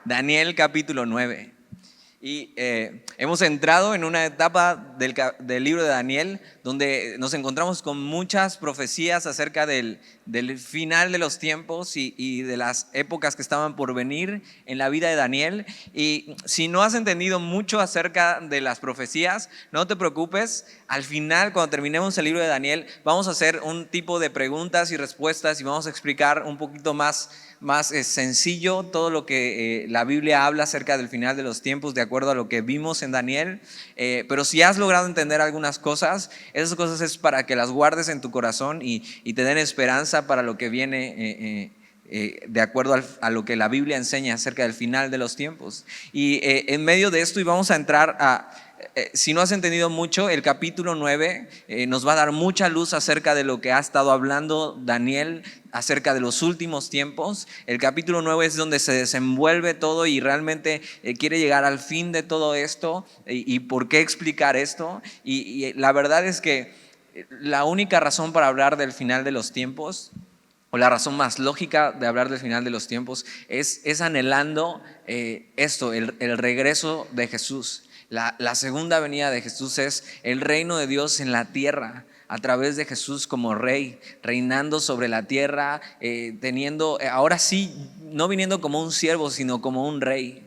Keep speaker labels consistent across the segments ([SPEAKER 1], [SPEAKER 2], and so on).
[SPEAKER 1] Daniel capítulo 9. Y hemos entrado en una etapa del libro de Daniel donde nos encontramos con muchas profecías acerca del final de los tiempos y de las épocas que estaban por venir en la vida de Daniel. Y si no has entendido mucho acerca de las profecías, no te preocupes. Al final, cuando terminemos el libro de Daniel, vamos a hacer un tipo de preguntas y respuestas y vamos a explicar un poquito más sencillo todo lo que la Biblia habla acerca del final de los tiempos de acuerdo a lo que vimos en Daniel. Pero si has logrado entender algunas cosas, esas cosas es para que las guardes en tu corazón y te den esperanza para lo que viene de acuerdo a lo que la Biblia enseña acerca del final de los tiempos. Y en medio de esto, y vamos a entrar a... si no has entendido mucho, el capítulo 9 nos va a dar mucha luz acerca de lo que ha estado hablando Daniel acerca de los últimos tiempos. El capítulo 9 es donde se desenvuelve todo y realmente quiere llegar al fin de todo esto y por qué explicar esto. Y la verdad es que la única razón para hablar del final de los tiempos, o la razón más lógica de hablar del final de los tiempos, es anhelando el regreso de Jesús. La segunda venida de Jesús es el reino de Dios en la tierra a través de Jesús como rey, reinando sobre la tierra, teniendo, ahora sí, no viniendo como un siervo, sino como un rey.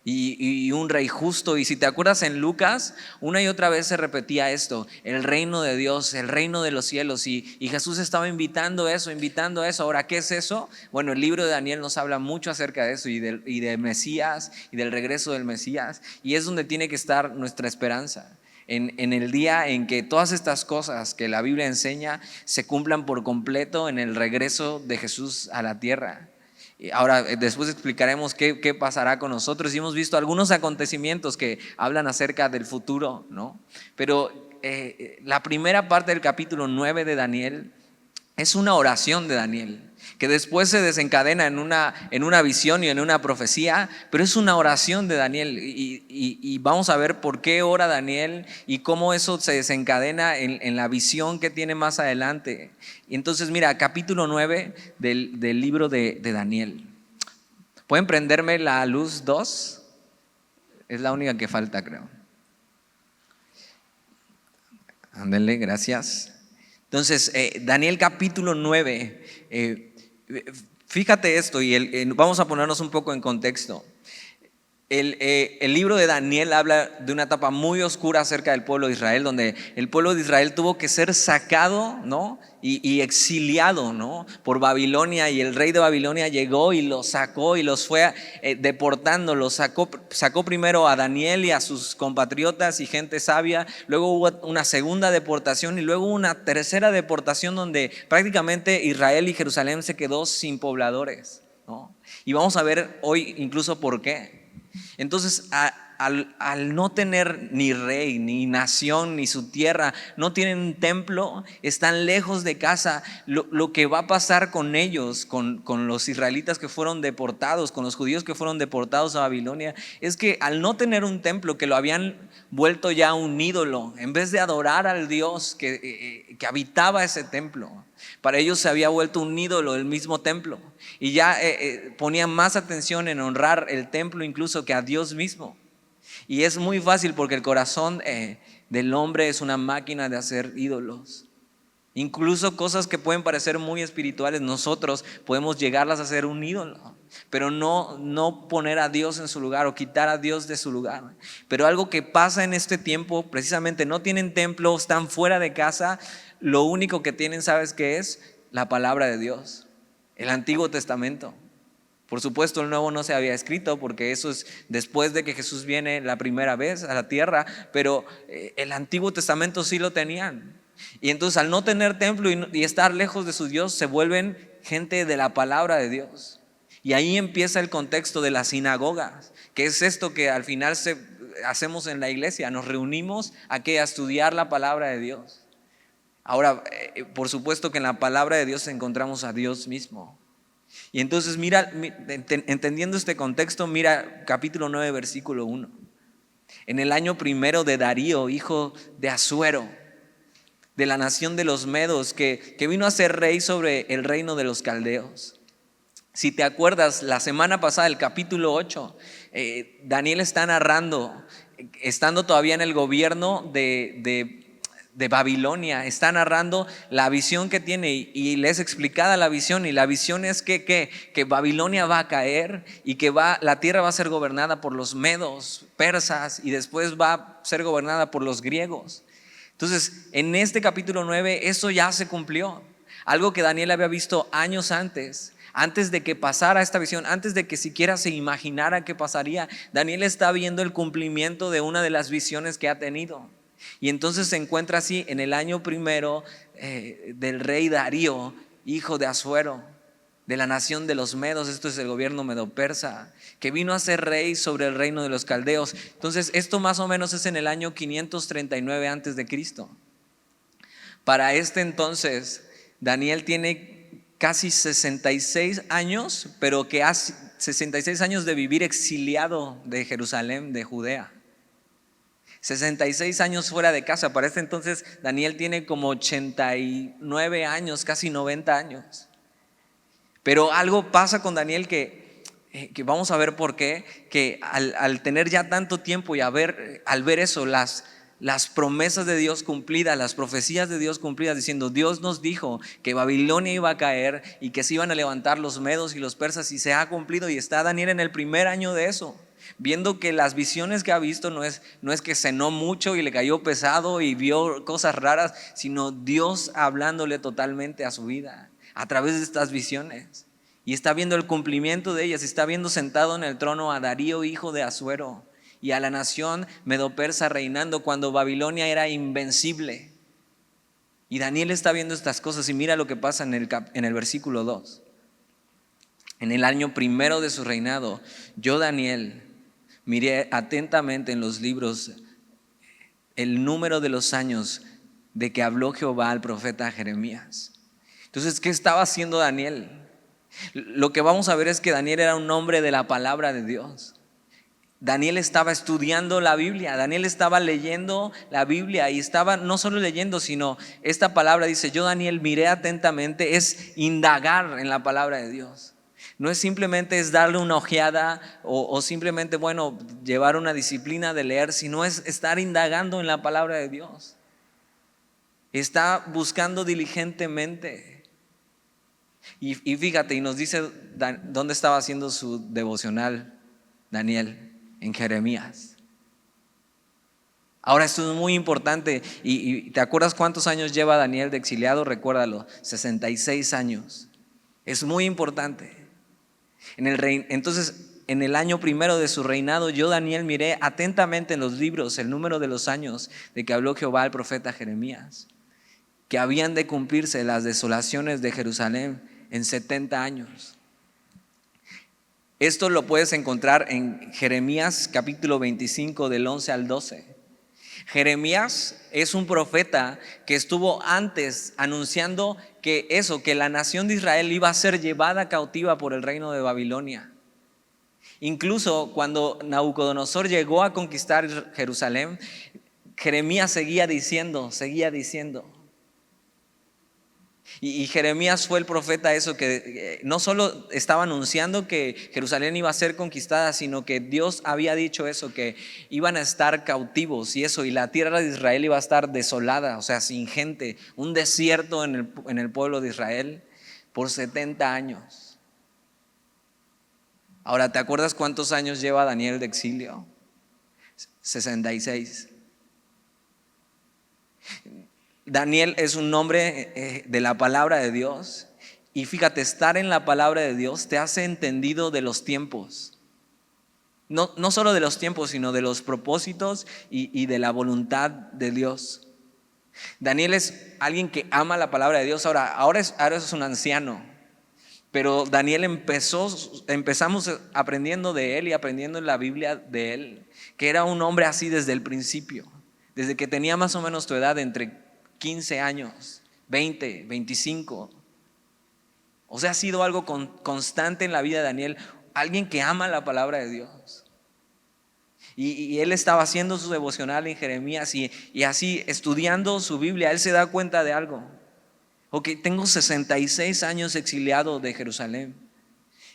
[SPEAKER 1] Y un rey justo. Y si te acuerdas en Lucas, una y otra vez se repetía esto: el reino de Dios, el reino de los cielos. Y Jesús estaba invitando eso. Ahora, ¿qué es eso? Bueno, el libro de Daniel nos habla mucho acerca de eso y de Mesías y del regreso del Mesías. Y es donde tiene que estar nuestra esperanza. En el día en que todas estas cosas que la Biblia enseña se cumplan por completo en el regreso de Jesús a la tierra. Ahora, después explicaremos qué pasará con nosotros. Y hemos visto algunos acontecimientos que hablan acerca del futuro, ¿no? Pero la primera parte del capítulo 9 de Daniel es una oración de Daniel, que después se desencadena en una visión y en una profecía, pero es una oración de Daniel y vamos a ver por qué ora Daniel y cómo eso se desencadena en la visión que tiene más adelante. Y entonces mira, capítulo 9 del libro de Daniel. ¿Pueden prenderme la luz 2? Es la única que falta, creo. Ándale, gracias. Entonces, Daniel capítulo 9, fíjate esto y vamos a ponernos un poco en contexto. El libro de Daniel habla de una etapa muy oscura acerca del pueblo de Israel, donde el pueblo de Israel tuvo que ser sacado, ¿no? y exiliado, ¿no? por Babilonia, y el rey de Babilonia llegó y los sacó y los fue deportando. Los sacó primero a Daniel y a sus compatriotas y gente sabia. Luego hubo una segunda deportación y luego una tercera deportación donde prácticamente Israel y Jerusalén se quedó sin pobladores, ¿no? Y vamos a ver hoy incluso por qué. Entonces, al no tener ni rey, ni nación, ni su tierra, no tienen templo, están lejos de casa. Lo que va a pasar con ellos, con los israelitas que fueron deportados, con los judíos que fueron deportados a Babilonia, es que al no tener un templo, que lo habían vuelto ya un ídolo, en vez de adorar al Dios que habitaba ese templo, para ellos se había vuelto un ídolo el mismo templo. Y ya ponían más atención en honrar el templo incluso que a Dios mismo. Y es muy fácil porque el corazón del hombre es una máquina de hacer ídolos. Incluso cosas que pueden parecer muy espirituales, nosotros podemos llegarlas a hacer un ídolo, pero no poner a Dios en su lugar o quitar a Dios de su lugar. Pero algo que pasa en este tiempo, precisamente no tienen templo, están fuera de casa. Lo único que tienen, ¿sabes qué es? La palabra de Dios, el Antiguo Testamento. Por supuesto, el Nuevo no se había escrito porque eso es después de que Jesús viene la primera vez a la tierra, pero el Antiguo Testamento sí lo tenían. Y entonces, al no tener templo y estar lejos de su Dios, se vuelven gente de la palabra de Dios. Y ahí empieza el contexto de las sinagogas, que es esto que al final hacemos en la iglesia. Nos reunimos a estudiar la palabra de Dios. Ahora, por supuesto que en la palabra de Dios encontramos a Dios mismo. Y entonces mira, entendiendo este contexto, mira capítulo 9 versículo 1. En el año primero de Darío, hijo de Asuero, de la nación de los Medos, que vino a ser rey sobre el reino de los caldeos, Si te acuerdas, la semana pasada, el capítulo 8, Daniel está narrando, estando todavía en el gobierno de Babilonia, está narrando la visión que tiene y le es explicada la visión. Y la visión es que Babilonia va a caer y que la tierra va a ser gobernada por los medos, persas, y después va a ser gobernada por los griegos. Entonces, en este capítulo 9, eso ya se cumplió. Algo que Daniel había visto años antes de que pasara esta visión, antes de que siquiera se imaginara qué pasaría. Daniel está viendo el cumplimiento de una de las visiones que ha tenido. Y entonces se encuentra así en el año primero del rey Darío, hijo de Asuero, de la nación de los medos. Esto es el gobierno medo-persa, que vino a ser rey sobre el reino de los caldeos. Entonces esto más o menos es en el año 539 antes de Cristo. Para este entonces Daniel tiene casi 66 años, pero que hace 66 años de vivir exiliado de Jerusalén, de Judea. 66 años fuera de casa. Para este entonces Daniel tiene como 89 años, casi 90 años. Pero algo pasa con Daniel que vamos a ver por qué, que al tener ya tanto tiempo y al ver eso, las promesas de Dios cumplidas, las profecías de Dios cumplidas, diciendo: Dios nos dijo que Babilonia iba a caer y que se iban a levantar los medos y los persas, y se ha cumplido. Y está Daniel en el primer año de eso, viendo que las visiones que ha visto no es que cenó mucho y le cayó pesado y vio cosas raras, sino Dios hablándole totalmente a su vida a través de estas visiones. Y está viendo el cumplimiento de ellas. Está viendo sentado en el trono a Darío, hijo de Asuero, y a la nación medo-persa reinando cuando Babilonia era invencible. Y Daniel está viendo estas cosas, y mira lo que pasa en el versículo 2. En el año primero de su reinado, yo, Daniel, miré atentamente en los libros el número de los años de que habló Jehová al profeta Jeremías. Entonces, ¿qué estaba haciendo Daniel? Lo que vamos a ver es que Daniel era un hombre de la palabra de Dios. Daniel estaba estudiando la Biblia, Daniel estaba leyendo la Biblia, y estaba no solo leyendo, sino esta palabra dice: yo, Daniel, miré atentamente, es indagar en la palabra de Dios. No es simplemente darle una ojeada o simplemente, llevar una disciplina de leer, sino es estar indagando en la palabra de Dios. Está buscando diligentemente. Y fíjate, y nos dice dónde estaba haciendo su devocional Daniel: en Jeremías. Ahora, esto es muy importante. ¿Y te acuerdas cuántos años lleva Daniel de exiliado? Recuérdalo, 66 años. Es muy importante. Entonces, en el año primero de su reinado, yo, Daniel, miré atentamente en los libros el número de los años de que habló Jehová al profeta Jeremías, que habían de cumplirse las desolaciones de Jerusalén en 70 años. Esto lo puedes encontrar en Jeremías capítulo 25 del 11 al 12. Jeremías es un profeta que estuvo antes anunciando que la nación de Israel iba a ser llevada cautiva por el reino de Babilonia. Incluso cuando Nabucodonosor llegó a conquistar Jerusalén, Jeremías seguía diciendo. Y Jeremías fue el profeta que no solo estaba anunciando que Jerusalén iba a ser conquistada, sino que Dios había dicho eso, que iban a estar cautivos y la tierra de Israel iba a estar desolada, o sea, sin gente, un desierto en el pueblo de Israel por 70 años. Ahora, ¿te acuerdas cuántos años lleva Daniel de exilio? 66. Daniel es un hombre de la palabra de Dios, y fíjate, estar en la palabra de Dios te hace entendido de los tiempos. No solo de los tiempos, sino de los propósitos y de la voluntad de Dios. Daniel es alguien que ama la palabra de Dios. Ahora es un anciano, pero Daniel empezamos aprendiendo de él y aprendiendo en la Biblia de él, que era un hombre así desde el principio, desde que tenía más o menos tu edad, entre 15 años, 20, 25. O sea, ha sido algo constante en la vida de Daniel, alguien que ama la palabra de Dios. Y él estaba haciendo su devocional en Jeremías, y así estudiando su Biblia, él se da cuenta de algo. Ok, tengo 66 años exiliado de Jerusalén,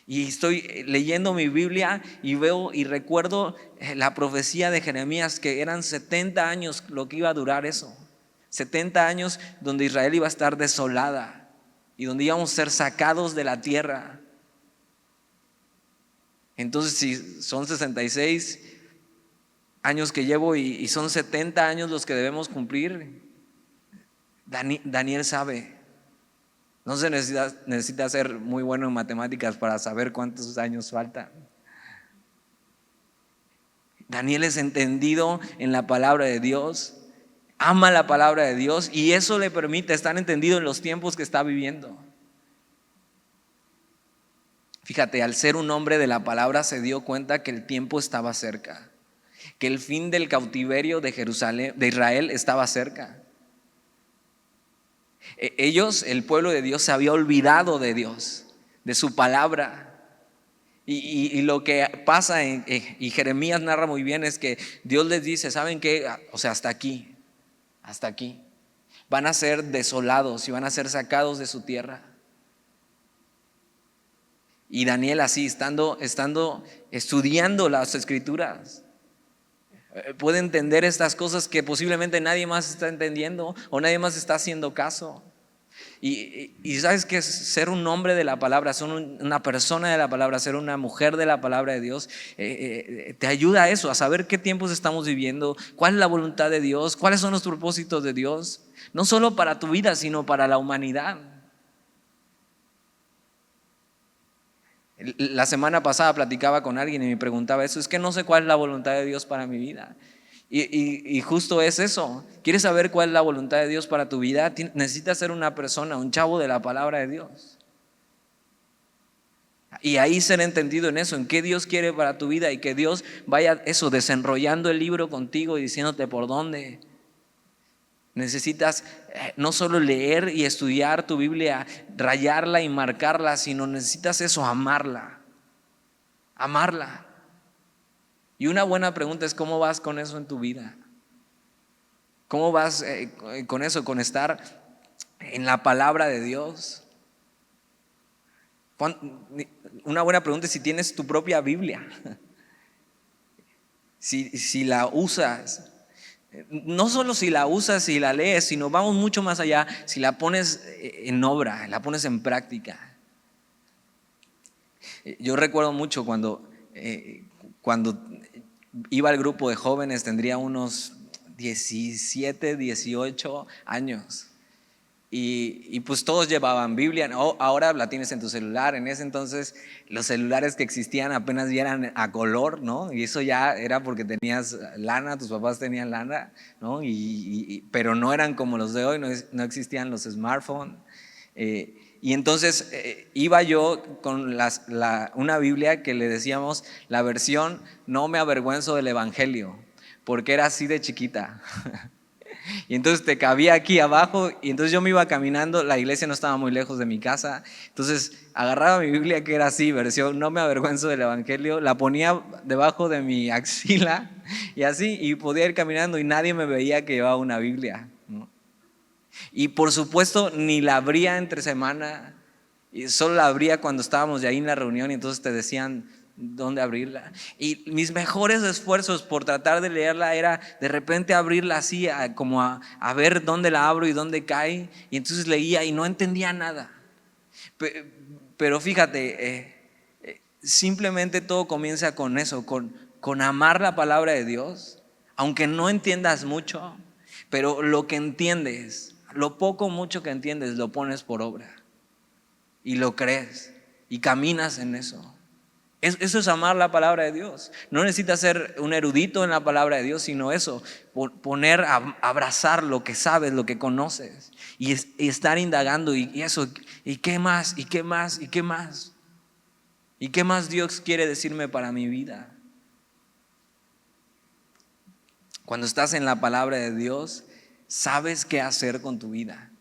[SPEAKER 1] Y estoy leyendo mi Biblia y veo y recuerdo la profecía de Jeremías, que eran 70 años lo que iba a durar eso. 70 años donde Israel iba a estar desolada y donde íbamos a ser sacados de la tierra. Entonces, si son 66 años que llevo y son 70 años los que debemos cumplir, Daniel sabe. No se necesita ser muy bueno en matemáticas para saber cuántos años faltan. Daniel es entendido en la palabra de Dios, ama la palabra de Dios, y eso le permite estar entendido en los tiempos que está viviendo. Fíjate, al ser un hombre de la palabra se dio cuenta que el tiempo estaba cerca, que el fin del cautiverio de Jerusalén, de Israel, estaba cerca. Ellos, el pueblo de Dios, se había olvidado de Dios, de su palabra. Y lo que pasa, y Jeremías narra muy bien, es que Dios les dice: ¿saben qué? O sea, hasta aquí. Van a ser desolados y van a ser sacados de su tierra. Y Daniel, así, estando estudiando las escrituras, puede entender estas cosas que posiblemente nadie más está entendiendo o nadie más está haciendo caso. Y sabes que ser un hombre de la palabra, ser una persona de la palabra, ser una mujer de la palabra de Dios, te ayuda a eso, a saber qué tiempos estamos viviendo, cuál es la voluntad de Dios, cuáles son los propósitos de Dios, no solo para tu vida, sino para la humanidad. La semana pasada platicaba con alguien y me preguntaba eso: es que no sé cuál es la voluntad de Dios para mi vida. Y justo es eso. ¿Quieres saber cuál es la voluntad de Dios para tu vida? Necesitas ser una persona, un chavo de la palabra de Dios. Y ahí ser entendido en eso, en qué Dios quiere para tu vida, y que Dios vaya eso, desenrollando el libro contigo y diciéndote por dónde. Necesitas no solo leer y estudiar tu Biblia, rayarla y marcarla, sino necesitas eso, amarla. Y una buena pregunta es: ¿cómo vas con eso en tu vida? ¿Cómo vas con eso, con estar en la palabra de Dios? Una buena pregunta es si tienes tu propia Biblia, si la usas. No solo si la usas y la lees, sino vamos mucho más allá, si la pones en obra, la pones en práctica. Yo recuerdo mucho cuando iba al grupo de jóvenes, tendría unos 17, 18 años. Y pues todos llevaban Biblia. Ahora la tienes en tu celular. En ese entonces los celulares que existían apenas ya eran a color, ¿no? Y eso ya era porque tenías lana, tus papás tenían lana, ¿no? Pero no eran como los de hoy, no existían los smartphones. Y entonces iba yo con una Biblia que le decíamos la versión "no me avergüenzo del evangelio", porque era así de chiquita. Y entonces te cabía aquí abajo, y entonces yo me iba caminando, la iglesia no estaba muy lejos de mi casa, entonces agarraba mi Biblia, que era así, versión "no me avergüenzo del evangelio", la ponía debajo de mi axila y así, y podía ir caminando y nadie me veía que llevaba una Biblia, ¿no? Y por supuesto ni la abría entre semana, y solo la abría cuando estábamos de ahí en la reunión, y entonces te decían dónde abrirla. Y mis mejores esfuerzos por tratar de leerla era de repente abrirla así, como a ver dónde la abro y dónde cae. Y entonces leía y no entendía nada. Pero fíjate, simplemente todo comienza con eso, con amar la palabra de Dios, aunque no entiendas mucho, pero lo que entiendes, lo poco o mucho que entiendes, lo pones por obra y lo crees y caminas en eso. Eso es amar la palabra de Dios. No necesitas ser un erudito en la palabra de Dios, sino eso, abrazar lo que sabes, lo que conoces, y estar indagando y eso, y qué más, y qué más, y qué más, y qué más Dios quiere decirme para mi vida. Cuando estás en la palabra de Dios, sabes qué hacer con tu vida.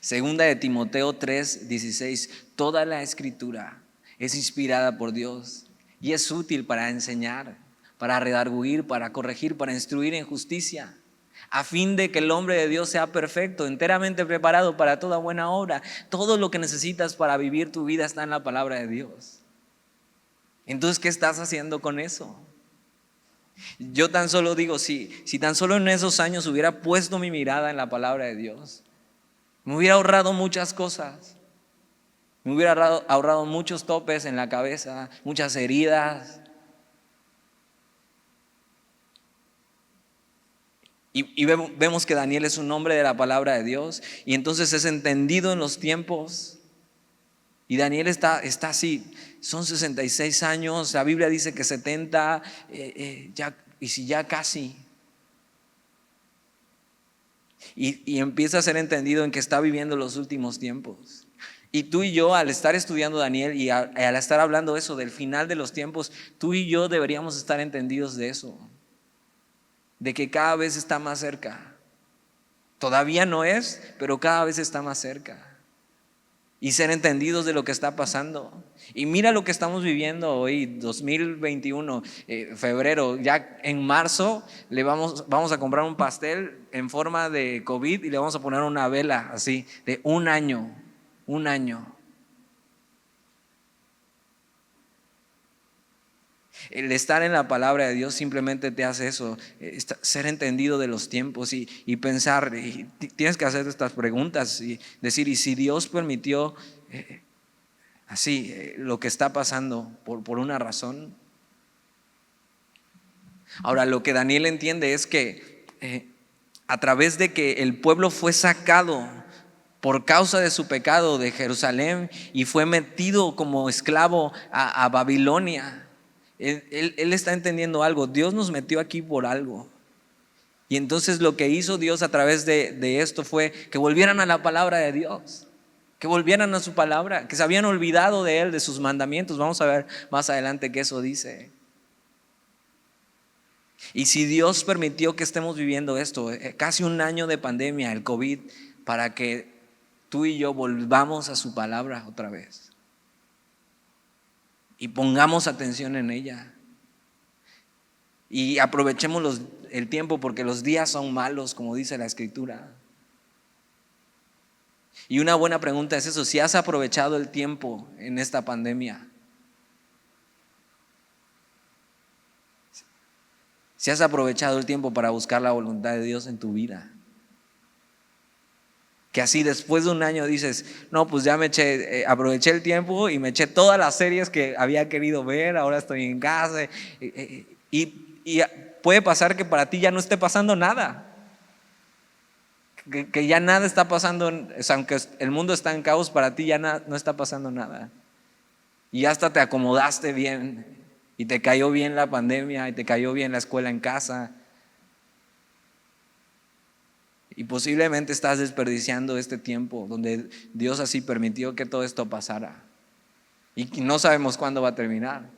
[SPEAKER 1] Segunda de Timoteo 3:16: toda la escritura es inspirada por Dios y es útil para enseñar, para redarguir, para corregir, para instruir en justicia, a fin de que el hombre de Dios sea perfecto, enteramente preparado para toda buena obra. Todo lo que necesitas para vivir tu vida está en la palabra de Dios. Entonces, ¿qué estás haciendo con eso? Yo tan solo digo, si tan solo en esos años hubiera puesto mi mirada en la palabra de Dios, me hubiera ahorrado muchas cosas. Me hubiera ahorrado muchos topes en la cabeza, muchas heridas. Y vemos que Daniel es un hombre de la palabra de Dios, y entonces es entendido en los tiempos. Y Daniel está así, son 66 años, la Biblia dice que 70, ya, y si ya casi. Y empieza a ser entendido en que está viviendo los últimos tiempos. Y tú y yo, al estar estudiando Daniel y al estar hablando eso del final de los tiempos, tú y yo deberíamos estar entendidos de eso, de que cada vez está más cerca. Todavía no es, pero cada vez está más cerca. Y ser entendidos de lo que está pasando. Y mira lo que estamos viviendo hoy, 2021, febrero. Ya en marzo vamos a comprar un pastel en forma de COVID y le vamos a poner una vela así, de un año. El estar en la palabra de Dios simplemente te hace eso, ser entendido de los tiempos y pensar, y tienes que hacer estas preguntas y decir, ¿y si Dios permitió así lo que está pasando por una razón? Ahora, lo que Daniel entiende es que a través de que el pueblo fue sacado por causa de su pecado de Jerusalén y fue metido como esclavo a Babilonia, él está entendiendo algo. Dios nos metió aquí por algo. Y entonces lo que hizo Dios a través de esto fue que volvieran a la palabra de Dios, que volvieran a su palabra, que se habían olvidado de Él, de sus mandamientos. Vamos a ver más adelante que eso dice. Y si Dios permitió que estemos viviendo esto, casi un año de pandemia, el COVID, para que tú y yo volvamos a su palabra otra vez y pongamos atención en ella y aprovechemos el tiempo, porque los días son malos, como dice la Escritura. Y una buena pregunta es eso: si has aprovechado el tiempo en esta pandemia, si has aprovechado el tiempo para buscar la voluntad de Dios en tu vida, que así después de un año dices, no, pues ya aproveché el tiempo y me eché todas las series que había querido ver, ahora estoy en casa. Y puede pasar que para ti ya no esté pasando nada, que ya nada está pasando, o sea, aunque el mundo está en caos, para ti ya no está pasando nada. Y hasta te acomodaste bien y te cayó bien la pandemia y te cayó bien la escuela en casa. Y posiblemente estás desperdiciando este tiempo donde Dios así permitió que todo esto pasara. Y no sabemos cuándo va a terminar.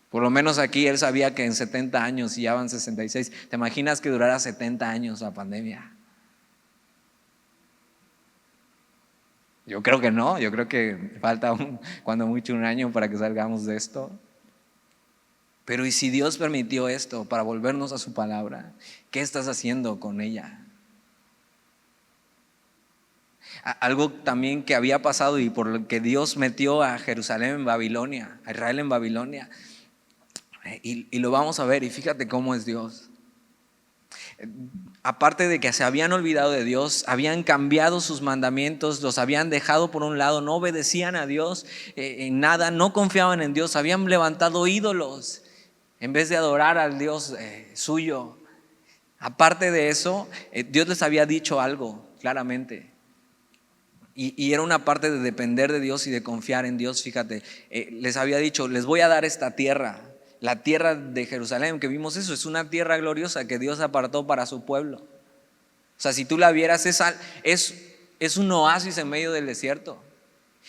[SPEAKER 1] Por lo menos aquí Él sabía que en 70 años, y ya van 66. ¿Te imaginas que durara 70 años la pandemia? Yo creo que no. Yo creo que falta cuando mucho un año para que salgamos de esto. Pero ¿y si Dios permitió esto para volvernos a su palabra? ¿Qué estás haciendo con ella? Algo también que había pasado y por lo que Dios metió a Jerusalén en Babilonia, a Israel en Babilonia, y lo vamos a ver, y fíjate cómo es Dios. Aparte de que se habían olvidado de Dios, habían cambiado sus mandamientos, los habían dejado por un lado, no obedecían a Dios en nada, no confiaban en Dios, habían levantado ídolos en vez de adorar al Dios suyo. Aparte de eso, Dios les había dicho algo claramente. Y era una parte de depender de Dios y de confiar en Dios. Fíjate, les había dicho, les voy a dar esta tierra, la tierra de Jerusalén, que vimos eso, es una tierra gloriosa que Dios apartó para su pueblo. O sea, si tú la vieras, es un oasis en medio del desierto.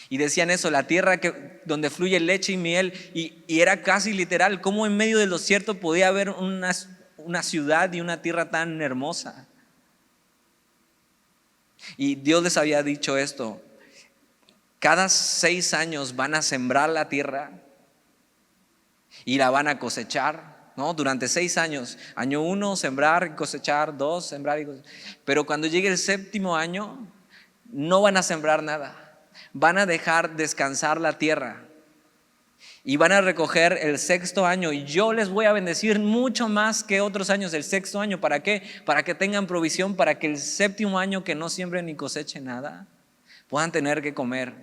[SPEAKER 1] Y decían eso, la tierra donde fluye leche y miel, y era casi literal, cómo en medio del desierto podía haber una ciudad y una tierra tan hermosa. Y Dios les había dicho esto: cada 6 años van a sembrar la tierra y la van a cosechar, ¿no? Durante 6 años. Año 1, sembrar y cosechar. 2, sembrar y cosechar. Pero cuando llegue el 7.º año, no van a sembrar nada. Van a dejar descansar la tierra. Y van a recoger el 6.º año. Y yo les voy a bendecir mucho más que otros años. El 6.º año, ¿para qué? Para que tengan provisión, para que el 7.º año que no siembren ni cosechen nada, puedan tener que comer.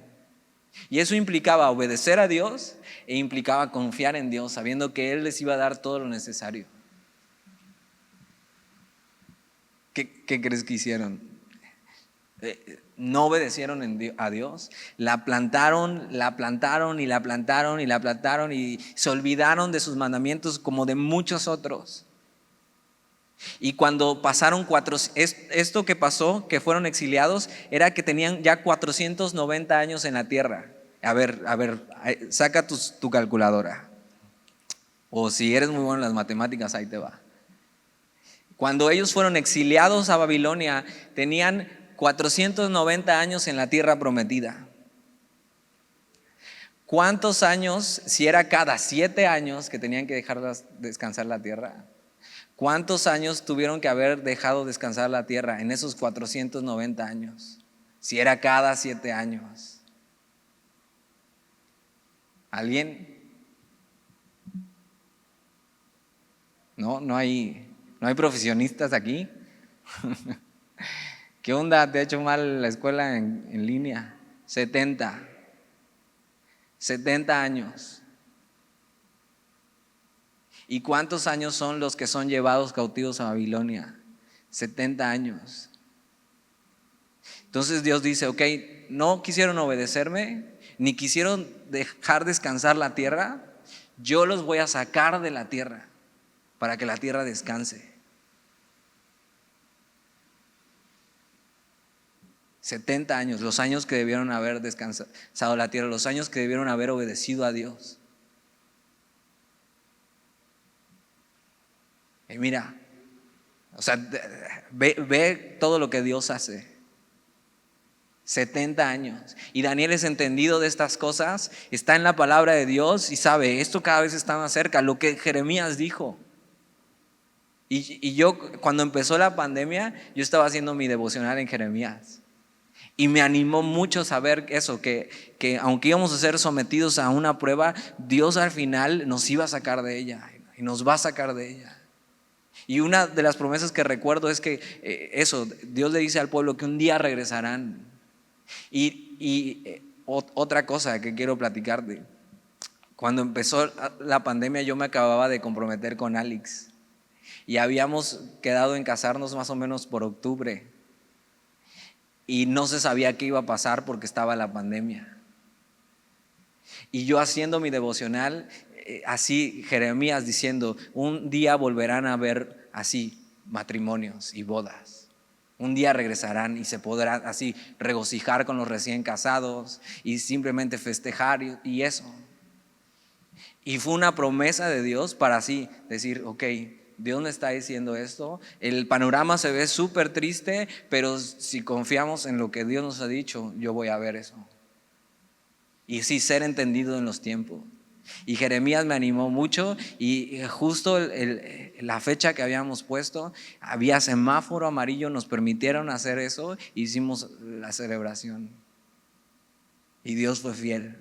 [SPEAKER 1] Y eso implicaba obedecer a Dios e implicaba confiar en Dios, sabiendo que Él les iba a dar todo lo necesario. ¿Qué crees que hicieron? No obedecieron a Dios. La plantaron y se olvidaron de sus mandamientos como de muchos otros. Y cuando pasaron esto que pasó, que fueron exiliados, era que tenían ya 490 años en la tierra. A ver, saca tu calculadora. O si eres muy bueno en las matemáticas, ahí te va. Cuando ellos fueron exiliados a Babilonia, tenían 490 años en la tierra prometida. ¿Cuántos años, si era cada 7 años que tenían que dejar descansar la tierra? ¿Cuántos años tuvieron que haber dejado descansar la tierra en esos 490 años? Si era cada 7 años. ¿Alguien? No hay profesionistas aquí. ¿Qué onda? ¿Te ha hecho mal la escuela en línea? 70 años. ¿Y cuántos años son los que son llevados cautivos a Babilonia? 70 años. Entonces Dios dice, ok, no quisieron obedecerme, ni quisieron dejar descansar la tierra, yo los voy a sacar de la tierra para que la tierra descanse. 70 años, los años que debieron haber descansado la tierra, los años que debieron haber obedecido a Dios. Y mira, o sea, ve todo lo que Dios hace. 70 años. Y Daniel es entendido de estas cosas, está en la palabra de Dios y sabe, esto cada vez está más cerca, lo que Jeremías dijo. Y yo, cuando empezó la pandemia, yo estaba haciendo mi devocional en Jeremías. Y me animó mucho saber eso, que aunque íbamos a ser sometidos a una prueba, Dios al final nos iba a sacar de ella y nos va a sacar de ella. Y una de las promesas que recuerdo es que Dios le dice al pueblo que un día regresarán. Otra cosa que quiero platicarte, cuando empezó la pandemia yo me acababa de comprometer con Alex y habíamos quedado en casarnos más o menos por octubre. Y no se sabía qué iba a pasar porque estaba la pandemia. Y yo haciendo mi devocional, así Jeremías diciendo, un día volverán a ver así matrimonios y bodas. Un día regresarán y se podrán así regocijar con los recién casados y simplemente festejar y eso. Y fue una promesa de Dios para así decir, ok, Dios me está diciendo esto, el panorama se ve súper triste, pero si confiamos en lo que Dios nos ha dicho, yo voy a ver eso. Y sí, ser entendido en los tiempos. Y Jeremías me animó mucho y justo la fecha que habíamos puesto, había semáforo amarillo, nos permitieron hacer eso, hicimos la celebración. Y Dios fue fiel.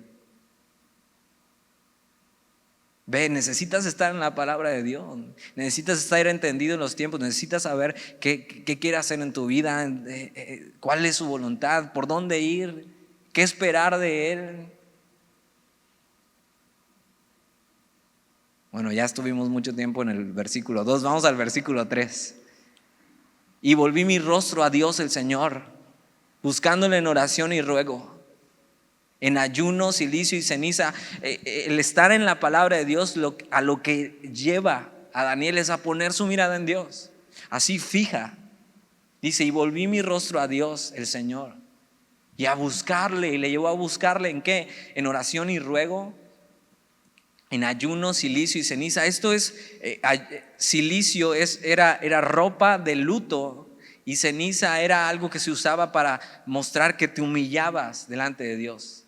[SPEAKER 1] Ve, necesitas estar en la palabra de Dios, necesitas estar entendido en los tiempos, necesitas saber qué quiere hacer en tu vida, cuál es su voluntad, por dónde ir, qué esperar de Él. Bueno, ya estuvimos mucho tiempo en el versículo 2, vamos al versículo 3. Y volví mi rostro a Dios el Señor, buscándole en oración y ruego, en ayuno, silicio y ceniza. El estar en la palabra de Dios a lo que lleva a Daniel es a poner su mirada en Dios, así fija. Dice, y volví mi rostro a Dios el Señor y a buscarle, y le llevó a buscarle ¿en qué? En oración y ruego, en ayuno, silicio y ceniza. Esto es, silicio era ropa de luto y ceniza era algo que se usaba para mostrar que te humillabas delante de Dios.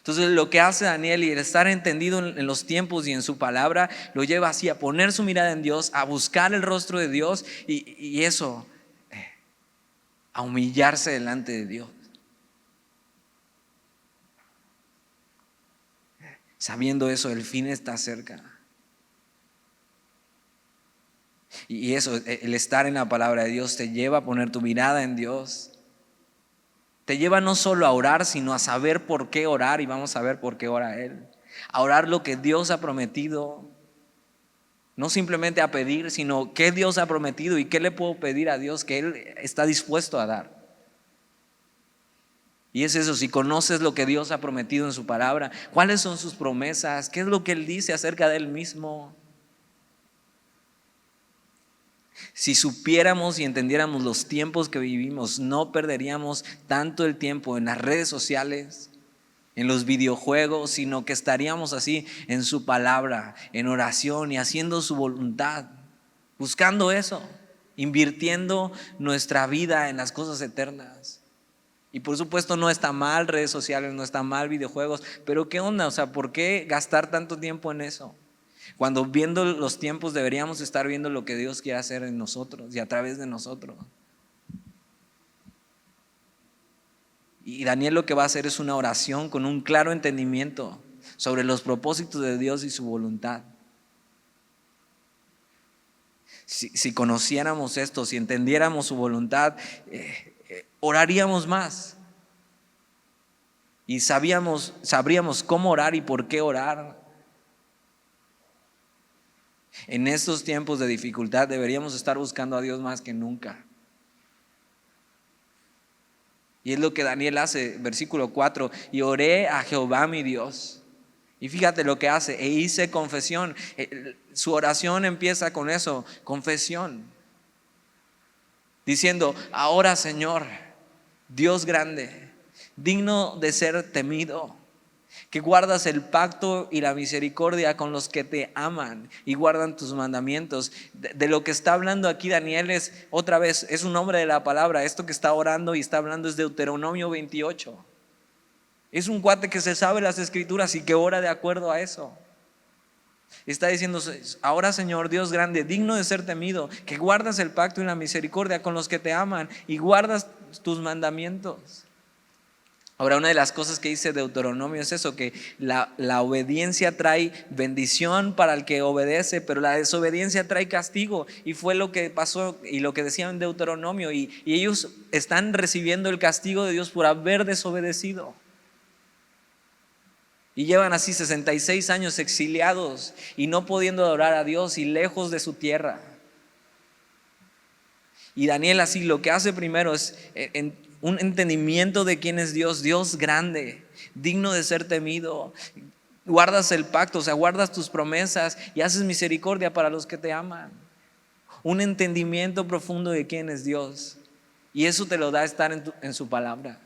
[SPEAKER 1] Entonces lo que hace Daniel y el estar entendido en los tiempos y en su palabra lo lleva así a poner su mirada en Dios, a buscar el rostro de Dios y eso, a humillarse delante de Dios. Sabiendo eso, el fin está cerca. Y eso, el estar en la palabra de Dios te lleva a poner tu mirada en Dios. Te lleva no solo a orar, sino a saber por qué orar, y vamos a ver por qué ora Él. A orar lo que Dios ha prometido, no simplemente a pedir, sino qué Dios ha prometido y qué le puedo pedir a Dios que Él está dispuesto a dar. Y es eso, si conoces lo que Dios ha prometido en su palabra, cuáles son sus promesas, qué es lo que Él dice acerca de Él mismo. Si supiéramos y entendiéramos los tiempos que vivimos, no perderíamos tanto el tiempo en las redes sociales, en los videojuegos, sino que estaríamos así en su palabra, en oración y haciendo su voluntad, buscando eso, invirtiendo nuestra vida en las cosas eternas. Y por supuesto no está mal redes sociales, no está mal videojuegos, pero ¿qué onda? O sea, ¿por qué gastar tanto tiempo en eso? Cuando viendo los tiempos deberíamos estar viendo lo que Dios quiere hacer en nosotros y a través de nosotros. Y Daniel lo que va a hacer es una oración con un claro entendimiento sobre los propósitos de Dios y su voluntad. Si conociéramos esto, si entendiéramos su voluntad, oraríamos más. Y sabríamos cómo orar y por qué orar. En estos tiempos de dificultad deberíamos estar buscando a Dios más que nunca. Y es lo que Daniel hace, versículo 4, y oré a Jehová mi Dios. Y fíjate lo que hace, e hice confesión. Su oración empieza con eso, confesión. Diciendo, ahora Señor, Dios grande, digno de ser temido, que guardas el pacto y la misericordia con los que te aman y guardan tus mandamientos. De lo que está hablando aquí Daniel es, otra vez, es un hombre de la palabra. Esto que está orando y está hablando es Deuteronomio 28. Es un cuate que se sabe las escrituras y que ora de acuerdo a eso. Está diciendo, ahora Señor Dios grande, digno de ser temido, que guardas el pacto y la misericordia con los que te aman y guardas tus mandamientos. Ahora, una de las cosas que dice Deuteronomio es eso, que la obediencia trae bendición para el que obedece, pero la desobediencia trae castigo. Y fue lo que pasó y lo que decía en Deuteronomio. Y ellos están recibiendo el castigo de Dios por haber desobedecido. Y llevan así 66 años exiliados y no pudiendo adorar a Dios y lejos de su tierra. Y Daniel así lo que hace primero es un entendimiento de quién es Dios, Dios grande, digno de ser temido. Guardas el pacto, o sea, guardas tus promesas y haces misericordia para los que te aman. Un entendimiento profundo de quién es Dios. Y eso te lo da estar en su palabra.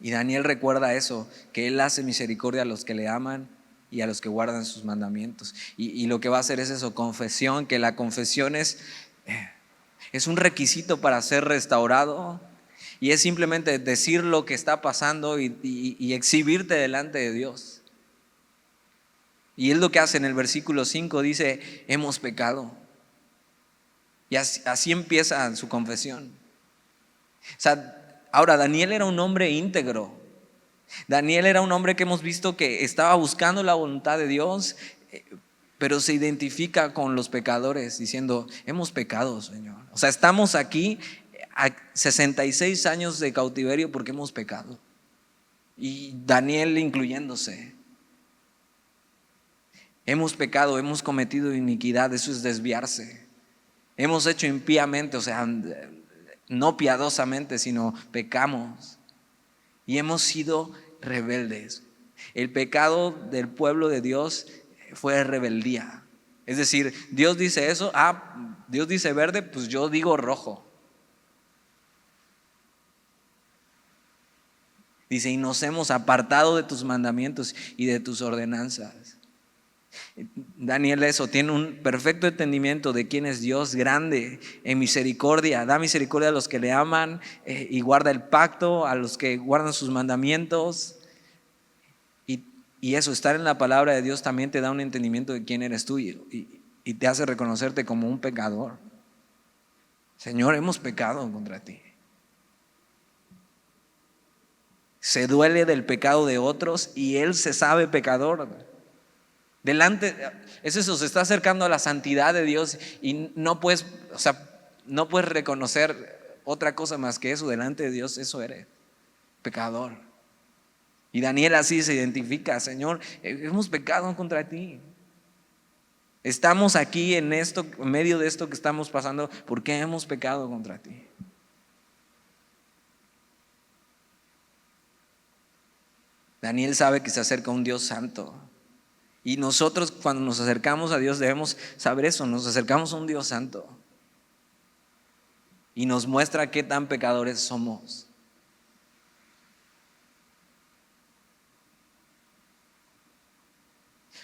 [SPEAKER 1] Y Daniel recuerda eso, que Él hace misericordia a los que le aman y a los que guardan sus mandamientos. Y lo que va a hacer es eso, confesión, que la confesión es un requisito para ser restaurado. Y es simplemente decir lo que está pasando y exhibirte delante de Dios. Y es lo que hace en el versículo 5, dice, hemos pecado. Y así empieza su confesión. O sea, ahora Daniel era un hombre íntegro. Daniel era un hombre que hemos visto que estaba buscando la voluntad de Dios, pero se identifica con los pecadores diciendo, hemos pecado, Señor. O sea, estamos aquí a 66 años de cautiverio porque hemos pecado. Y Daniel incluyéndose. Hemos pecado, hemos cometido iniquidad, eso es desviarse. Hemos hecho impíamente, o sea, no piadosamente, sino pecamos. Y hemos sido rebeldes. El pecado del pueblo de Dios fue rebeldía. Es decir, Dios dice eso, Dios dice verde, pues yo digo rojo. Dice, y nos hemos apartado de tus mandamientos y de tus ordenanzas. Daniel eso, tiene un perfecto entendimiento de quién es Dios, grande en misericordia, da misericordia a los que le aman y guarda el pacto, a los que guardan sus mandamientos. Y eso, estar en la palabra de Dios también te da un entendimiento de quién eres tú y te hace reconocerte como un pecador. Señor, hemos pecado contra ti. Se duele del pecado de otros y Él se sabe pecador. Delante, es eso, se está acercando a la santidad de Dios y no puedes, no puedes reconocer otra cosa más que eso. Delante de Dios, eso eres, pecador. Y Daniel así se identifica: Señor, hemos pecado contra ti. Estamos aquí en medio de esto que estamos pasando porque hemos pecado contra ti. Daniel sabe que se acerca a un Dios santo. Y nosotros, cuando nos acercamos a Dios, debemos saber eso: nos acercamos a un Dios santo y nos muestra qué tan pecadores somos.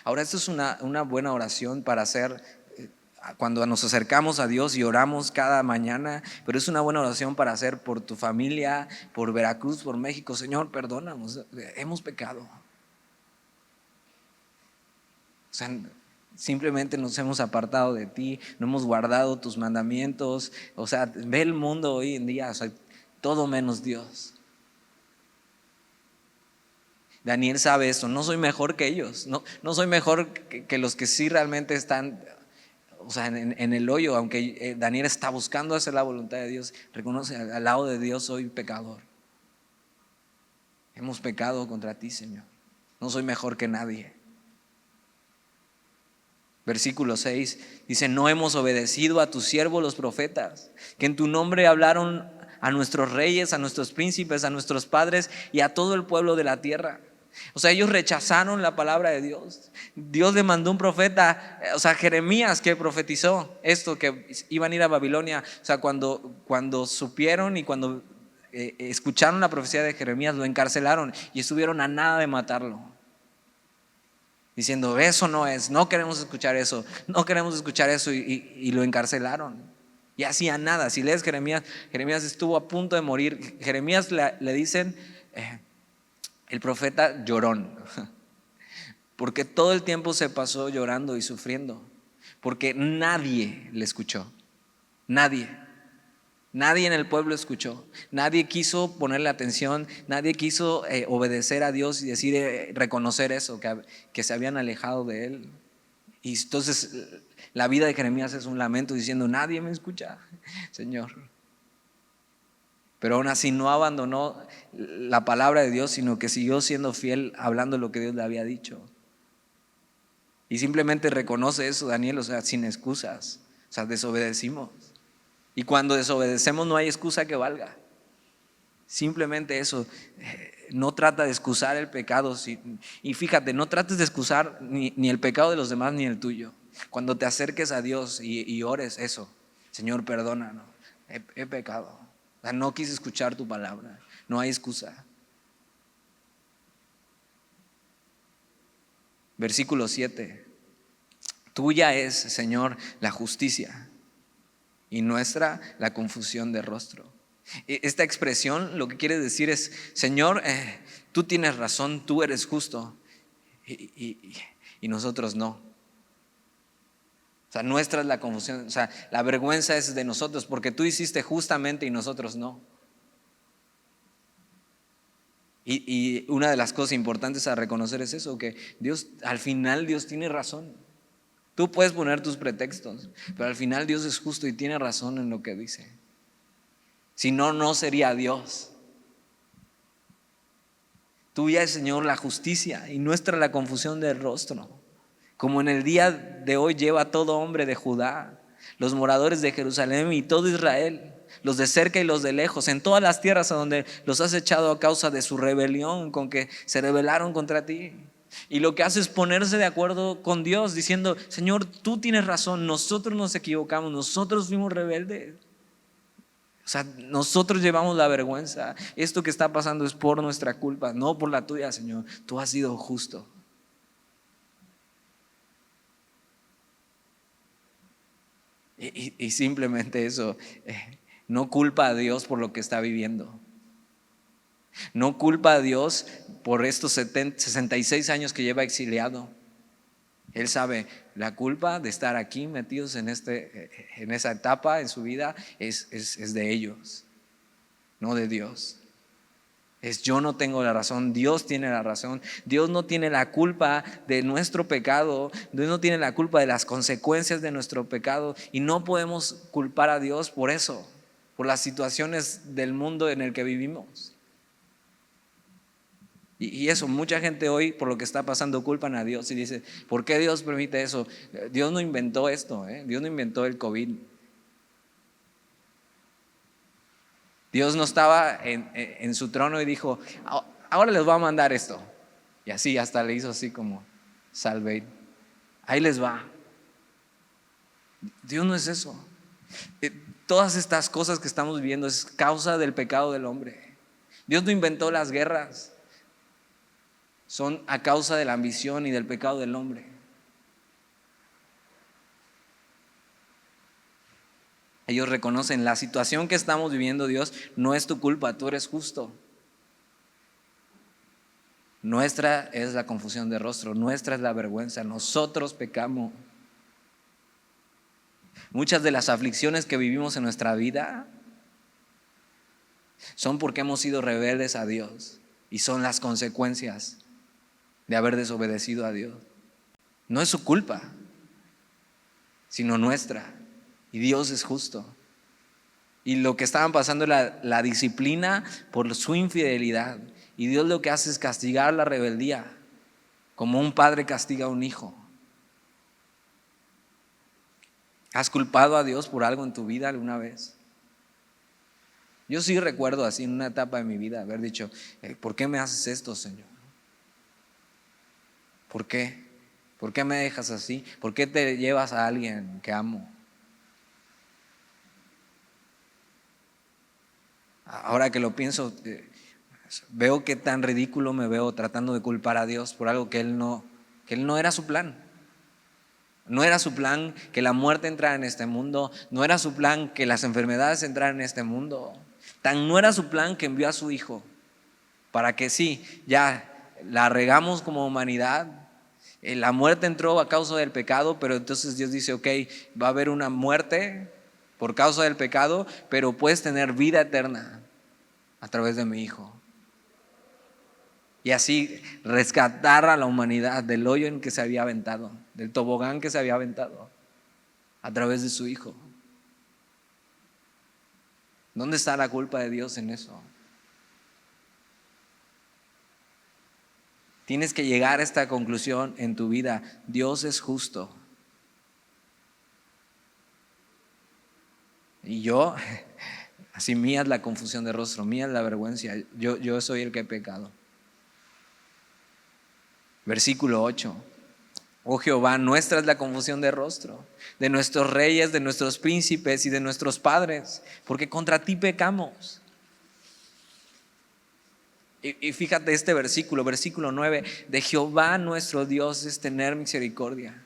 [SPEAKER 1] Ahora, esto es una buena oración para hacer cuando nos acercamos a Dios y oramos cada mañana, pero es una buena oración para hacer por tu familia, por Veracruz, por México. Señor, perdónanos, hemos pecado. O sea, simplemente nos hemos apartado de ti, no hemos guardado tus mandamientos. O sea, ve el mundo hoy en día, o sea, todo menos Dios. Daniel sabe eso: no soy mejor que ellos, no soy mejor que los que sí realmente están, o sea, en el hoyo. Aunque Daniel está buscando hacer la voluntad de Dios, reconoce: al lado de Dios soy pecador. Hemos pecado contra ti, Señor. No soy mejor que nadie. Versículo 6 dice: no hemos obedecido a tus siervos los profetas, que en tu nombre hablaron a nuestros reyes, a nuestros príncipes, a nuestros padres y a todo el pueblo de la tierra. O sea, ellos rechazaron la palabra de Dios. Dios le mandó un profeta, o sea, Jeremías, que profetizó esto, que iban a ir a Babilonia. O sea, cuando supieron y cuando escucharon la profecía de Jeremías, lo encarcelaron y estuvieron a nada de matarlo, diciendo: eso no es, no queremos escuchar eso, no queremos escuchar eso. Y lo encarcelaron. Y hacía nada. Si lees Jeremías, Jeremías estuvo a punto de morir. Jeremías le dicen el profeta llorón, porque todo el tiempo se pasó llorando y sufriendo, porque nadie le escuchó. Nadie en el pueblo escuchó. Nadie quiso ponerle atención. Nadie quiso obedecer a Dios y decir, reconocer eso, que se habían alejado de Él. Y entonces la vida de Jeremías es un lamento diciendo: nadie me escucha, Señor. Pero aún así no abandonó la palabra de Dios, sino que siguió siendo fiel, hablando lo que Dios le había dicho. Y simplemente reconoce eso, Daniel, o sea, sin excusas. O sea, desobedecimos. Y cuando desobedecemos no hay excusa que valga. Simplemente eso. No trata de excusar el pecado. Y fíjate, no trates de excusar ni el pecado de los demás ni el tuyo. Cuando te acerques a Dios y ores eso: Señor, perdónanos, he pecado. O sea, no quise escuchar tu palabra. No hay excusa. Versículo 7: tuya es, Señor, la justicia, y nuestra la confusión de rostro. Esta expresión lo que quiere decir es: Señor, tú tienes razón, tú eres justo, y nosotros no. O sea, nuestra es la confusión. O sea, la vergüenza es de nosotros porque tú hiciste justamente y nosotros no. Y una de las cosas importantes a reconocer es eso: que Dios, al final Dios tiene razón. Tú puedes poner tus pretextos, pero al final Dios es justo y tiene razón en lo que dice. Si no, no sería Dios. Tuya es, Señor, la justicia, y nuestra la confusión del rostro. Como en el día de hoy lleva todo hombre de Judá, los moradores de Jerusalén y todo Israel, los de cerca y los de lejos, en todas las tierras a donde los has echado a causa de su rebelión, con que se rebelaron contra ti. Y lo que hace es ponerse de acuerdo con Dios, diciendo: Señor, tú tienes razón, nosotros nos equivocamos, nosotros fuimos rebeldes. O sea, nosotros llevamos la vergüenza. Esto que está pasando es por nuestra culpa, no por la tuya, Señor. Tú has sido justo. Y simplemente eso, no culpa a Dios por lo que está viviendo. No culpa a Dios por estos 66 años que lleva exiliado. Él sabe, la culpa de estar aquí metidos en esa etapa en su vida es de ellos, no de Dios. Yo no tengo la razón, Dios tiene la razón. Dios no tiene la culpa de nuestro pecado, Dios no tiene la culpa de las consecuencias de nuestro pecado, y no podemos culpar a Dios por eso, por las situaciones del mundo en el que vivimos. Y eso, mucha gente hoy por lo que está pasando culpan a Dios y dice, ¿por qué Dios permite eso? Dios no inventó esto, Dios no inventó el COVID. Dios no estaba en su trono y dijo, ahora les voy a mandar esto. Y así hasta le hizo así como, salve, ahí les va. Dios no es eso. Todas estas cosas que estamos viviendo es causa del pecado del hombre. Dios no inventó las guerras. Son a causa de la ambición y del pecado del hombre. Ellos reconocen la situación que estamos viviendo, Dios, no es tu culpa, tú eres justo. Nuestra es la confusión de rostro, nuestra es la vergüenza, nosotros pecamos. Muchas de las aflicciones que vivimos en nuestra vida son porque hemos sido rebeldes a Dios y son las consecuencias de haber desobedecido a Dios. No es su culpa, sino nuestra. Y Dios es justo. Y lo que estaban pasando era la disciplina por su infidelidad. Y Dios lo que hace es castigar la rebeldía, como un padre castiga a un hijo. ¿Has culpado a Dios por algo en tu vida alguna vez? Yo sí recuerdo así en una etapa de mi vida haber dicho, ¿por qué me haces esto, Señor? ¿Por qué? ¿Por qué me dejas así? ¿Por qué te llevas a alguien que amo? Ahora que lo pienso, veo qué tan ridículo me veo tratando de culpar a Dios por algo que Él no era su plan. No era su plan que la muerte entrara en este mundo, no era su plan que las enfermedades entraran en este mundo. Tan no era su plan que envió a su Hijo para que sí, ya la regamos como humanidad. La muerte entró a causa del pecado, pero entonces Dios dice, ok, va a haber una muerte por causa del pecado, pero puedes tener vida eterna a través de mi Hijo. Y así rescatar a la humanidad del hoyo en que se había aventado, del tobogán que se había aventado, a través de su Hijo. ¿Dónde está la culpa de Dios en eso? Tienes que llegar a esta conclusión en tu vida. Dios es justo. Y yo, así mía es la confusión de rostro, mía es la vergüenza. Yo soy el que he pecado. Versículo 8. Oh Jehová, nuestra es la confusión de rostro, de nuestros reyes, de nuestros príncipes y de nuestros padres, porque contra ti pecamos. Y fíjate este versículo 9, de Jehová nuestro Dios es tener misericordia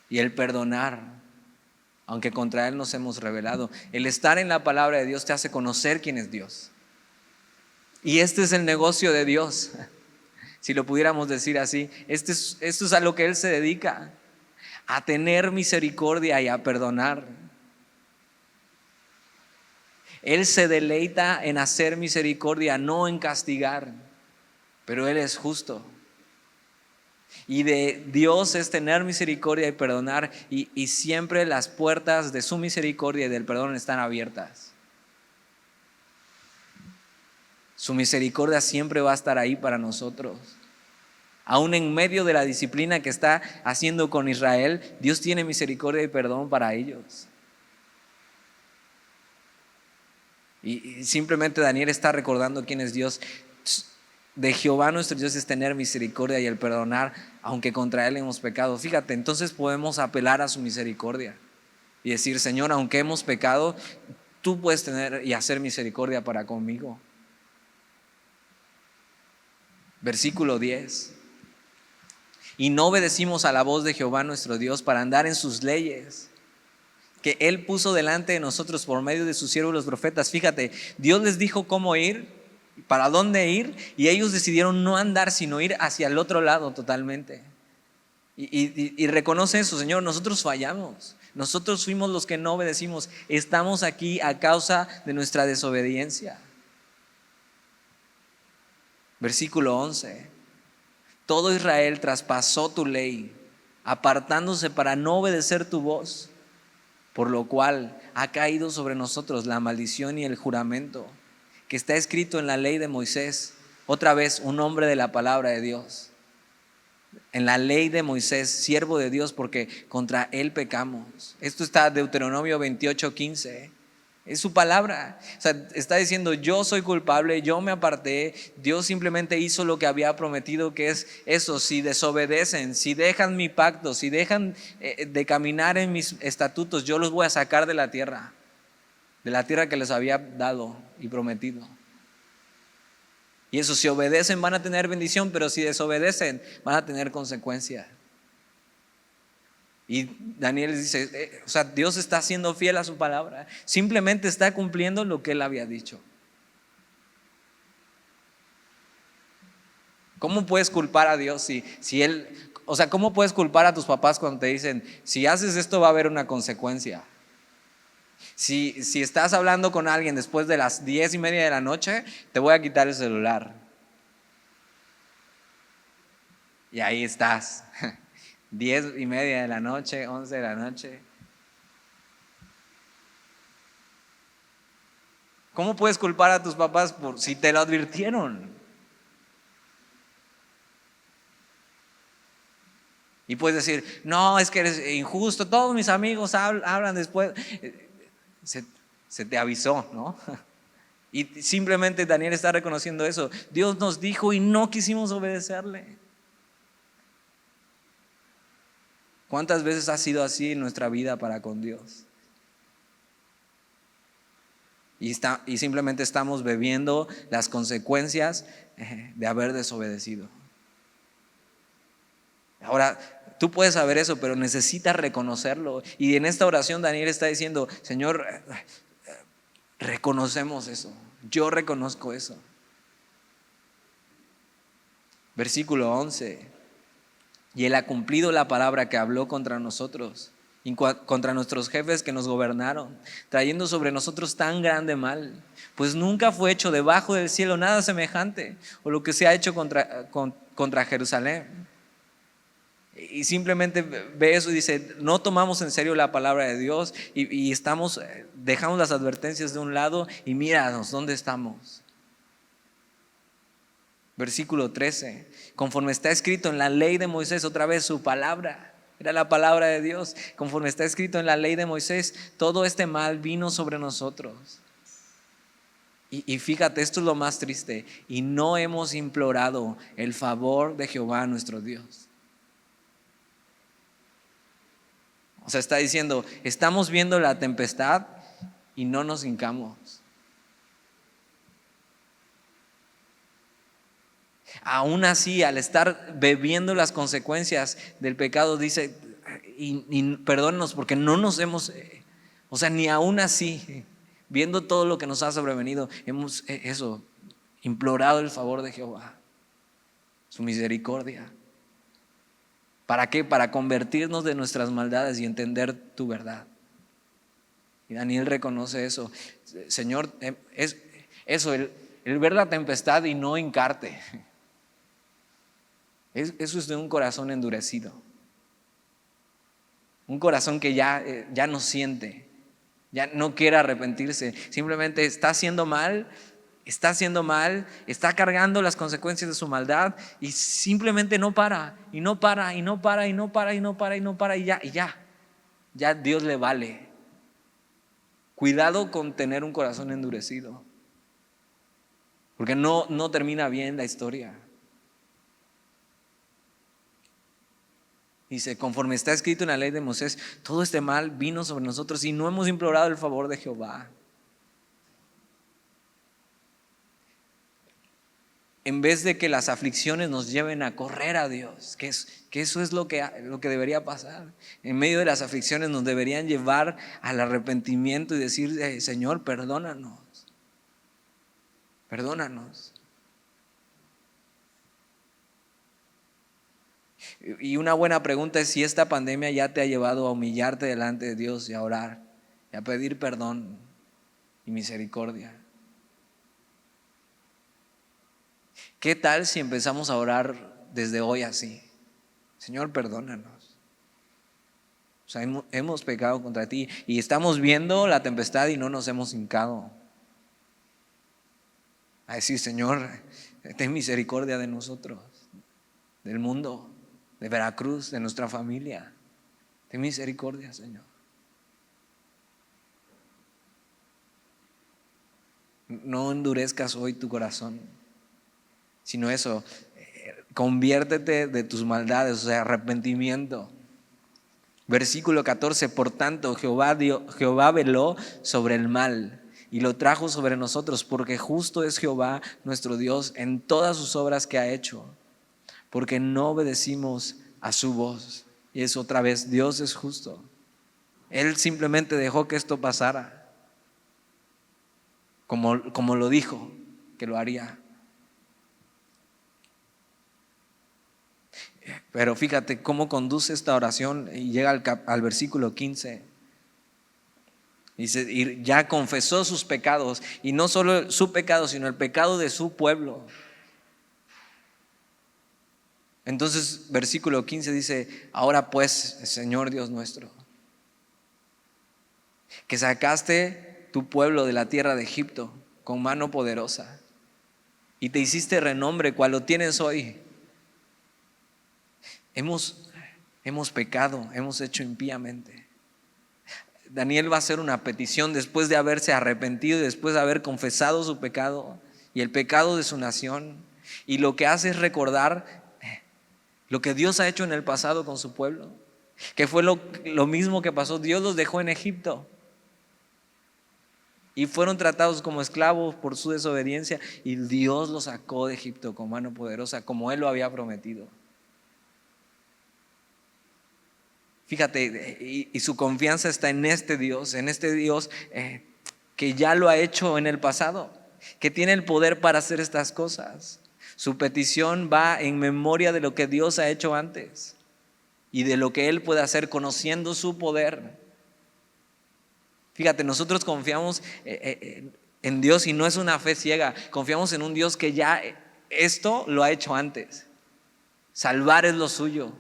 [SPEAKER 1] y el perdonar, aunque contra Él nos hemos rebelado. El estar en la palabra de Dios te hace conocer quién es Dios. Y este es el negocio de Dios, si lo pudiéramos decir así. Esto es a lo que Él se dedica, a tener misericordia y a perdonar. Él se deleita en hacer misericordia, no en castigar, pero Él es justo. Y de Dios es tener misericordia y perdonar, y siempre las puertas de su misericordia y del perdón están abiertas. Su misericordia siempre va a estar ahí para nosotros. Aún en medio de la disciplina que está haciendo con Israel, Dios tiene misericordia y perdón para ellos. Y simplemente Daniel está recordando quién es Dios. De Jehová nuestro Dios es tener misericordia y el perdonar, aunque contra Él hemos pecado. Fíjate, entonces podemos apelar a su misericordia y decir, Señor, aunque hemos pecado, tú puedes tener y hacer misericordia para conmigo. Versículo 10. Y no obedecimos a la voz de Jehová nuestro Dios para andar en sus leyes que Él puso delante de nosotros por medio de sus siervos los profetas. Fíjate, Dios les dijo cómo ir, para dónde ir, y ellos decidieron no andar, sino ir hacia el otro lado totalmente. Y reconoce eso, Señor, nosotros fallamos. Nosotros fuimos los que no obedecimos. Estamos aquí a causa de nuestra desobediencia. Versículo 11. Todo Israel traspasó tu ley, apartándose para no obedecer tu voz, por lo cual ha caído sobre nosotros la maldición y el juramento que está escrito en la ley de Moisés. Otra vez, un hombre de la palabra de Dios. En la ley de Moisés, siervo de Dios, porque contra él pecamos. Esto está en Deuteronomio 28:15. Es su palabra. O sea, está diciendo: yo soy culpable, yo me aparté. Dios simplemente hizo lo que había prometido, que es eso: si desobedecen, si dejan mi pacto, si dejan de caminar en mis estatutos, yo los voy a sacar de la tierra que les había dado y prometido. Y eso, si obedecen van a tener bendición, pero si desobedecen van a tener consecuencias. Y Daniel dice, o sea, Dios está siendo fiel a su palabra, simplemente está cumpliendo lo que Él había dicho. ¿Cómo puedes culpar a Dios si Él, o sea, cómo puedes culpar a tus papás cuando te dicen, si haces esto va a haber una consecuencia? Si estás hablando con alguien después de las 10:30 de la noche, te voy a quitar el celular. Y ahí estás, 10:30 de la noche, 11 de la noche. ¿Cómo puedes culpar a tus papás por si te lo advirtieron? Y puedes decir, no, es que eres injusto, todos mis amigos hablan después. Se te avisó, ¿no? Y simplemente Daniel está reconociendo eso. Dios nos dijo y no quisimos obedecerle. ¿Cuántas veces ha sido así en nuestra vida para con Dios? Y simplemente estamos bebiendo las consecuencias de haber desobedecido. Ahora, tú puedes saber eso, pero necesitas reconocerlo. Y en esta oración Daniel está diciendo, Señor, reconocemos eso. Yo reconozco eso. Versículo 11. Y Él ha cumplido la palabra que habló contra nosotros, contra nuestros jefes que nos gobernaron, trayendo sobre nosotros tan grande mal, pues nunca fue hecho debajo del cielo nada semejante, o lo que se ha hecho contra Jerusalén. Y simplemente ve eso y dice, no tomamos en serio la palabra de Dios y dejamos las advertencias de un lado y míranos dónde estamos. Versículo 13, conforme está escrito en la ley de Moisés, otra vez su palabra, era la palabra de Dios. Conforme está escrito en la ley de Moisés, todo este mal vino sobre nosotros. Y fíjate, esto es lo más triste, y no hemos implorado el favor de Jehová nuestro Dios. O sea, está diciendo, estamos viendo la tempestad y no nos hincamos. Aún así, al estar bebiendo las consecuencias del pecado, dice, y perdónanos porque no nos hemos, o sea, ni aún así, viendo todo lo que nos ha sobrevenido, hemos implorado el favor de Jehová, su misericordia. ¿Para qué? Para convertirnos de nuestras maldades y entender tu verdad. Y Daniel reconoce eso. Señor, es eso, el ver la tempestad y no hincarte. Eso es de un corazón endurecido. Un corazón que ya no siente, ya no quiere arrepentirse. Simplemente está haciendo mal, está cargando las consecuencias de su maldad y simplemente no para, y no para, y no para, y no para, y no para, y no para, y ya Dios le vale. Cuidado con tener un corazón endurecido, porque no termina bien la historia. Dice, conforme está escrito en la ley de Moisés, todo este mal vino sobre nosotros y no hemos implorado el favor de Jehová. en vez de que las aflicciones nos lleven a correr a Dios, que eso es lo que debería pasar. En medio de las aflicciones nos deberían llevar al arrepentimiento y decir, Señor, perdónanos, perdónanos. Y una buena pregunta es si esta pandemia ya te ha llevado a humillarte delante de Dios y a orar, y a pedir perdón y misericordia. ¿Qué tal si empezamos a orar desde hoy así? Señor, perdónanos. O sea, hemos pecado contra ti y estamos viendo la tempestad y no nos hemos hincado a decir, Señor, ten misericordia de nosotros, del mundo, de Veracruz, de nuestra familia. Ten misericordia, Señor. No endurezcas hoy tu corazón, sino eso, conviértete de tus maldades, o sea, arrepentimiento. Versículo 14, por tanto, Jehová veló sobre el mal y lo trajo sobre nosotros, porque justo es Jehová nuestro Dios en todas sus obras que ha hecho, porque no obedecimos a su voz. Y es otra vez, Dios es justo. Él simplemente dejó que esto pasara, como lo dijo que lo haría. Pero fíjate cómo conduce esta oración y llega al versículo 15. Dice, y ya confesó sus pecados, y no solo su pecado, sino el pecado de su pueblo. Entonces, versículo 15 dice, ahora pues, Señor Dios nuestro, que sacaste tu pueblo de la tierra de Egipto con mano poderosa, y te hiciste renombre cual lo tienes hoy. Hemos pecado, hemos hecho impíamente. Daniel va a hacer una petición después de haberse arrepentido y después de haber confesado su pecado y el pecado de su nación. Y lo que hace es recordar lo que Dios ha hecho en el pasado con su pueblo, que fue lo mismo que pasó. Dios los dejó en Egipto y fueron tratados como esclavos por su desobediencia, y Dios los sacó de Egipto con mano poderosa, como Él lo había prometido. Fíjate, y su confianza está en este Dios que ya lo ha hecho en el pasado, que tiene el poder para hacer estas cosas. Su petición va en memoria de lo que Dios ha hecho antes y de lo que Él puede hacer conociendo su poder. Fíjate, nosotros confiamos en Dios y no es una fe ciega. Confiamos en un Dios que ya esto lo ha hecho antes. Salvar es lo suyo,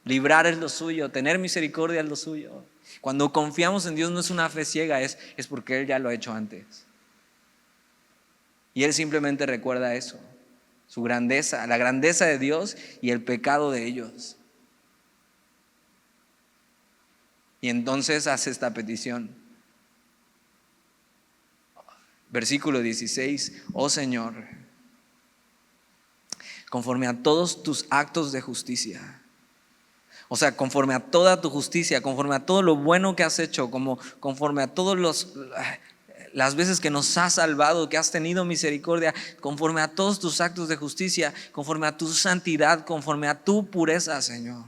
[SPEAKER 1] librar es lo suyo, tener misericordia es lo suyo. Cuando confiamos en Dios no es una fe ciega, es porque Él ya lo ha hecho antes. Y Él simplemente recuerda eso, su grandeza, la grandeza de Dios y el pecado de ellos. Y entonces hace esta petición. Versículo 16, oh Señor, conforme a todos tus actos de justicia, o sea, conforme a toda tu justicia, conforme a todo lo bueno que has hecho, conforme a todas las veces que nos has salvado, que has tenido misericordia, conforme a todos tus actos de justicia, conforme a tu santidad, conforme a tu pureza, Señor.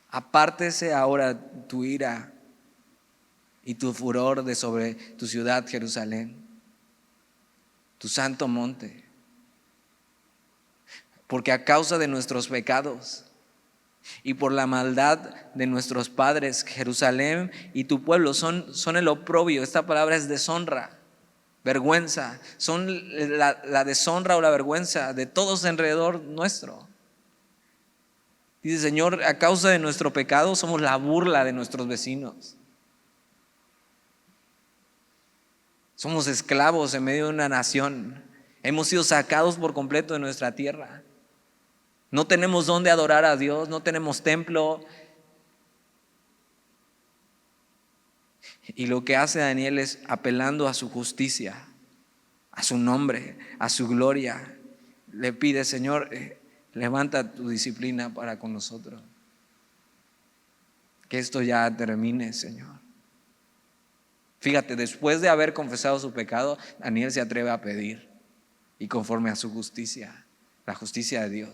[SPEAKER 1] Apártese ahora tu ira y tu furor de sobre tu ciudad, Jerusalén, tu santo monte. Porque a causa de nuestros pecados y por la maldad de nuestros padres, Jerusalén y tu pueblo son el oprobio. Esta palabra es deshonra, vergüenza. Son la deshonra o la vergüenza de todos alrededor nuestro. Dice, Señor, a causa de nuestro pecado somos la burla de nuestros vecinos. Somos esclavos en medio de una nación. Hemos sido sacados por completo de nuestra tierra. No tenemos dónde adorar a Dios, no tenemos templo. Y lo que hace Daniel es apelando a su justicia, a su nombre, a su gloria. Le pide, Señor, levanta tu disciplina para con nosotros. Que esto ya termine, Señor. Fíjate, después de haber confesado su pecado, Daniel se atreve a pedir, y conforme a su justicia, la justicia de Dios.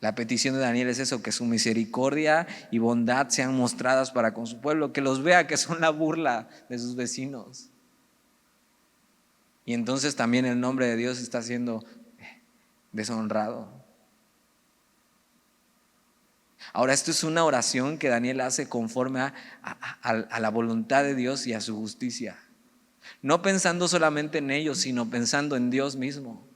[SPEAKER 1] La petición de Daniel es eso, que su misericordia y bondad sean mostradas para con su pueblo, que los vea que son la burla de sus vecinos. Y entonces también el nombre de Dios está siendo deshonrado. Ahora, esto es una oración que Daniel hace conforme a la voluntad de Dios y a su justicia. No pensando solamente en ellos, sino pensando en Dios mismo.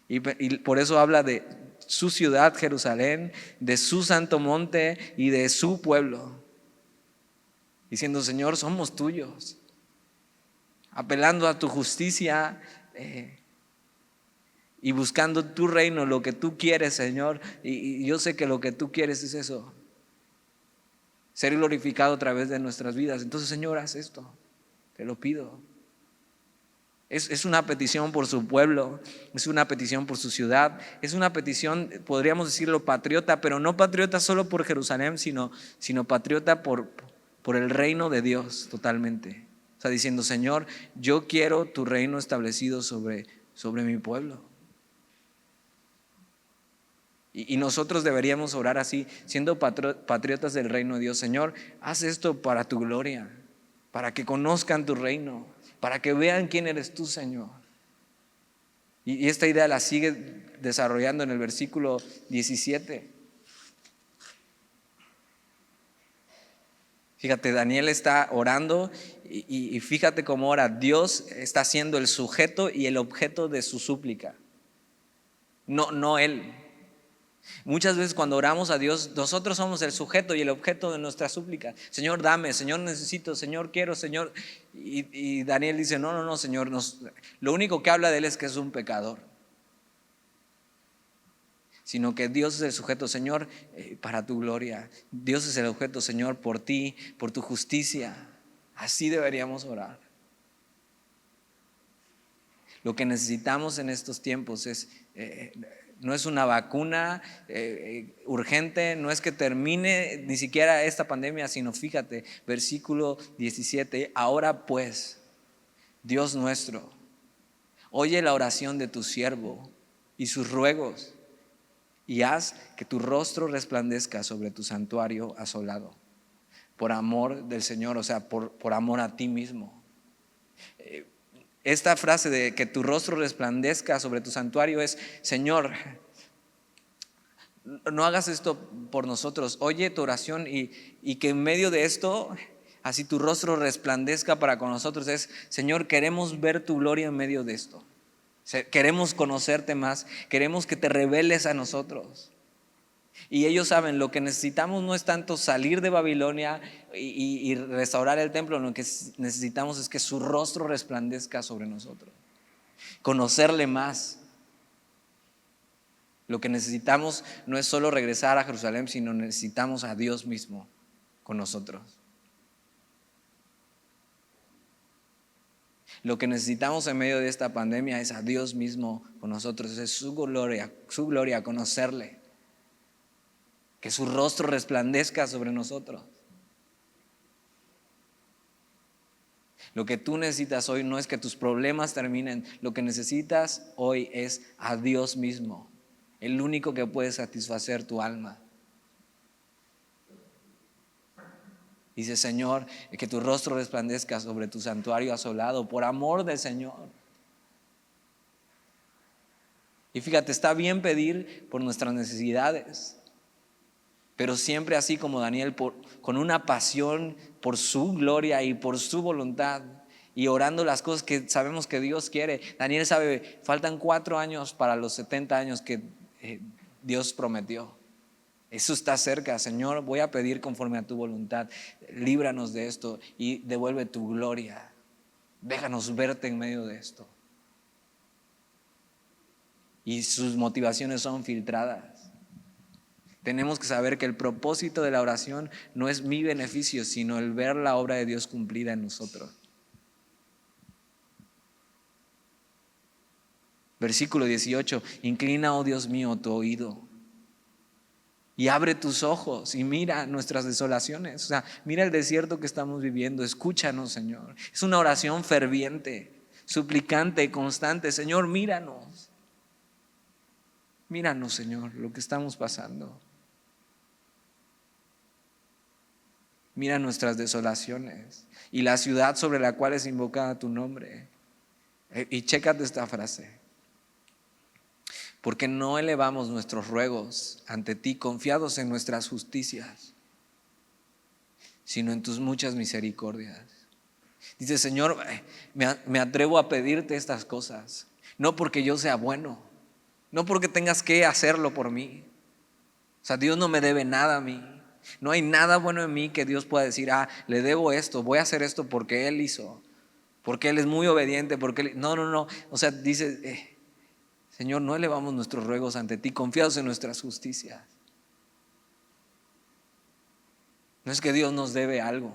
[SPEAKER 1] Y por eso habla de su ciudad, Jerusalén, de su santo monte y de su pueblo. Diciendo, Señor, somos tuyos. Apelando a tu justicia y buscando tu reino, lo que tú quieres, Señor. Y yo sé que lo que tú quieres es eso. Ser glorificado a través de nuestras vidas. Entonces, Señor, haz esto. Te lo pido. Es una petición por su pueblo, es una petición por su ciudad, es una petición, podríamos decirlo, patriota, pero no patriota solo por Jerusalén, sino patriota por el reino de Dios totalmente. O sea, diciendo, Señor, yo quiero tu reino establecido sobre mi pueblo. Y nosotros deberíamos orar así, siendo patriotas del reino de Dios. Señor, haz esto para tu gloria, para que conozcan tu reino, para que vean quién eres tú, Señor. Y esta idea la sigue desarrollando en el versículo 17. Fíjate, Daniel está orando y fíjate cómo ora. Dios está siendo el sujeto y el objeto de su súplica. No él. Muchas veces cuando oramos a Dios, nosotros somos el sujeto y el objeto de nuestra súplica. Señor, dame, Señor, necesito, Señor, quiero, Señor. Y Daniel dice, no, Señor, lo único que habla de él es que es un pecador. Sino que Dios es el sujeto, Señor, para tu gloria. Dios es el objeto, Señor, por ti, por tu justicia. Así deberíamos orar. Lo que necesitamos en estos tiempos no es una vacuna urgente, no es que termine ni siquiera esta pandemia, sino fíjate, versículo 17, ahora pues, Dios nuestro, oye la oración de tu siervo y sus ruegos, y haz que tu rostro resplandezca sobre tu santuario asolado, por amor del Señor, o sea, por amor a ti mismo. Esta frase de que tu rostro resplandezca sobre tu santuario es, Señor, no hagas esto por nosotros, oye tu oración y que en medio de esto, así tu rostro resplandezca para con nosotros. Es, Señor, queremos ver tu gloria en medio de esto. Queremos conocerte más, queremos que te reveles a nosotros. Y ellos saben, lo que necesitamos no es tanto salir de Babilonia y restaurar el templo, lo que necesitamos es que su rostro resplandezca sobre nosotros, conocerle más. Lo que necesitamos no es solo regresar a Jerusalén, sino necesitamos a Dios mismo con nosotros. Lo que necesitamos en medio de esta pandemia es a Dios mismo con nosotros, es su gloria, conocerle. Que su rostro resplandezca sobre nosotros. Lo que tú necesitas hoy no es que tus problemas terminen. Lo que necesitas hoy es a Dios mismo, el único que puede satisfacer tu alma. Dice, Señor, que tu rostro resplandezca sobre tu santuario asolado, por amor del Señor. Y fíjate, está bien pedir por nuestras necesidades, pero siempre así como Daniel, con una pasión por su gloria y por su voluntad, y orando las cosas que sabemos que Dios quiere. Daniel sabe, faltan 4 años para los 70 años que Dios prometió. Eso está cerca. Señor, voy a pedir conforme a tu voluntad, líbranos de esto y devuelve tu gloria. Déjanos verte en medio de esto. Y sus motivaciones son filtradas. Tenemos que saber que el propósito de la oración no es mi beneficio, sino el ver la obra de Dios cumplida en nosotros. Versículo 18, inclina, oh Dios mío, tu oído. Y abre tus ojos y mira nuestras desolaciones. O sea, mira el desierto que estamos viviendo. Escúchanos, Señor. Es una oración ferviente, suplicante, constante. Señor, míranos. Míranos, Señor, lo que estamos pasando. Mira nuestras desolaciones y la ciudad sobre la cual es invocada tu nombre. Y chécate esta frase. Porque no elevamos nuestros ruegos ante ti confiados en nuestras justicias, sino en tus muchas misericordias. Dice, Señor, me atrevo a pedirte estas cosas, no porque yo sea bueno, no porque tengas que hacerlo por mí. O sea, Dios no me debe nada a mí. No hay nada bueno en mí que Dios pueda decir, le debo esto, voy a hacer esto porque Él hizo, porque Él es muy obediente, porque Él... No. O sea, dice, Señor, no elevamos nuestros ruegos ante ti, confiados en nuestras justicias. No es que Dios nos debe algo.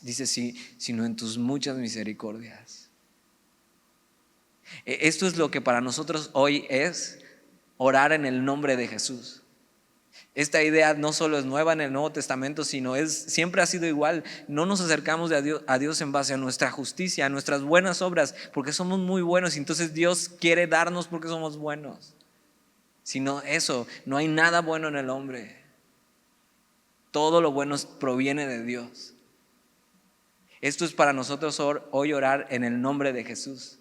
[SPEAKER 1] Dice, sí, sino en tus muchas misericordias. Esto es lo que para nosotros hoy es orar en el nombre de Jesús. Esta idea no solo es nueva en el Nuevo Testamento, sino siempre ha sido igual. No nos acercamos a Dios en base a nuestra justicia, a nuestras buenas obras, porque somos muy buenos y entonces Dios quiere darnos porque somos buenos. Sino eso, no hay nada bueno en el hombre. Todo lo bueno proviene de Dios. Esto es para nosotros hoy orar en el nombre de Jesús.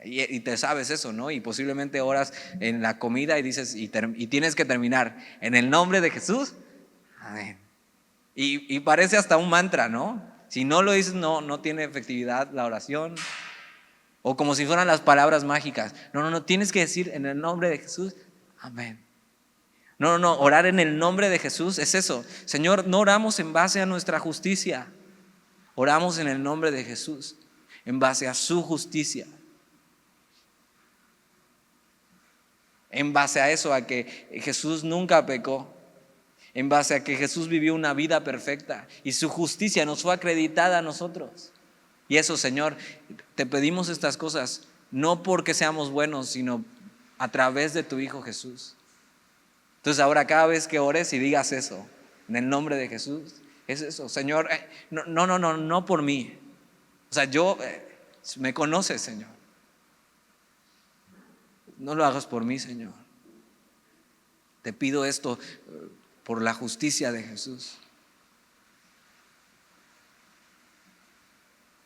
[SPEAKER 1] Y te sabes eso, ¿no? Y posiblemente oras en la comida y dices, y tienes que terminar en el nombre de Jesús. Amén. Y parece hasta un mantra, ¿no? Si no lo dices, no tiene efectividad la oración. O como si fueran las palabras mágicas. No, tienes que decir en el nombre de Jesús. Amén. No, orar en el nombre de Jesús es eso. Señor, no oramos en base a nuestra justicia. Oramos en el nombre de Jesús, en base a su justicia. En base a eso, a que Jesús nunca pecó. En base a que Jesús vivió una vida perfecta y su justicia nos fue acreditada a nosotros. Y eso, Señor, te pedimos estas cosas no porque seamos buenos, sino a través de tu Hijo Jesús. Entonces ahora cada vez que ores y digas eso, en el nombre de Jesús, es eso, Señor, no por mí. O sea, me conoces, Señor. No lo hagas por mí, Señor. Te pido esto por la justicia de Jesús,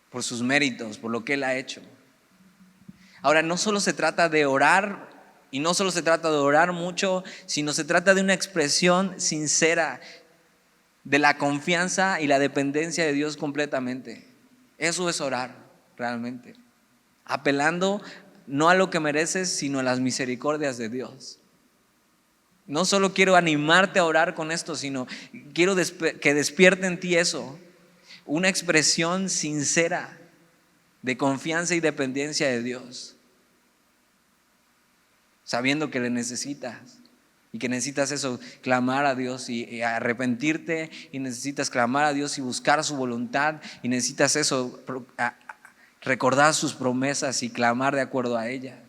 [SPEAKER 1] por sus méritos, por lo que Él ha hecho. Ahora, no solo se trata de orar y no solo se trata de orar mucho, sino se trata de una expresión sincera de la confianza y la dependencia de Dios completamente. Eso es orar realmente, apelando no a lo que mereces, sino a las misericordias de Dios. No solo quiero animarte a orar con esto, sino quiero que despierte en ti eso, una expresión sincera de confianza y dependencia de Dios, sabiendo que le necesitas y que necesitas eso, clamar a Dios y arrepentirte, y necesitas clamar a Dios y buscar su voluntad, y necesitas eso, recordar sus promesas y clamar de acuerdo a ellas.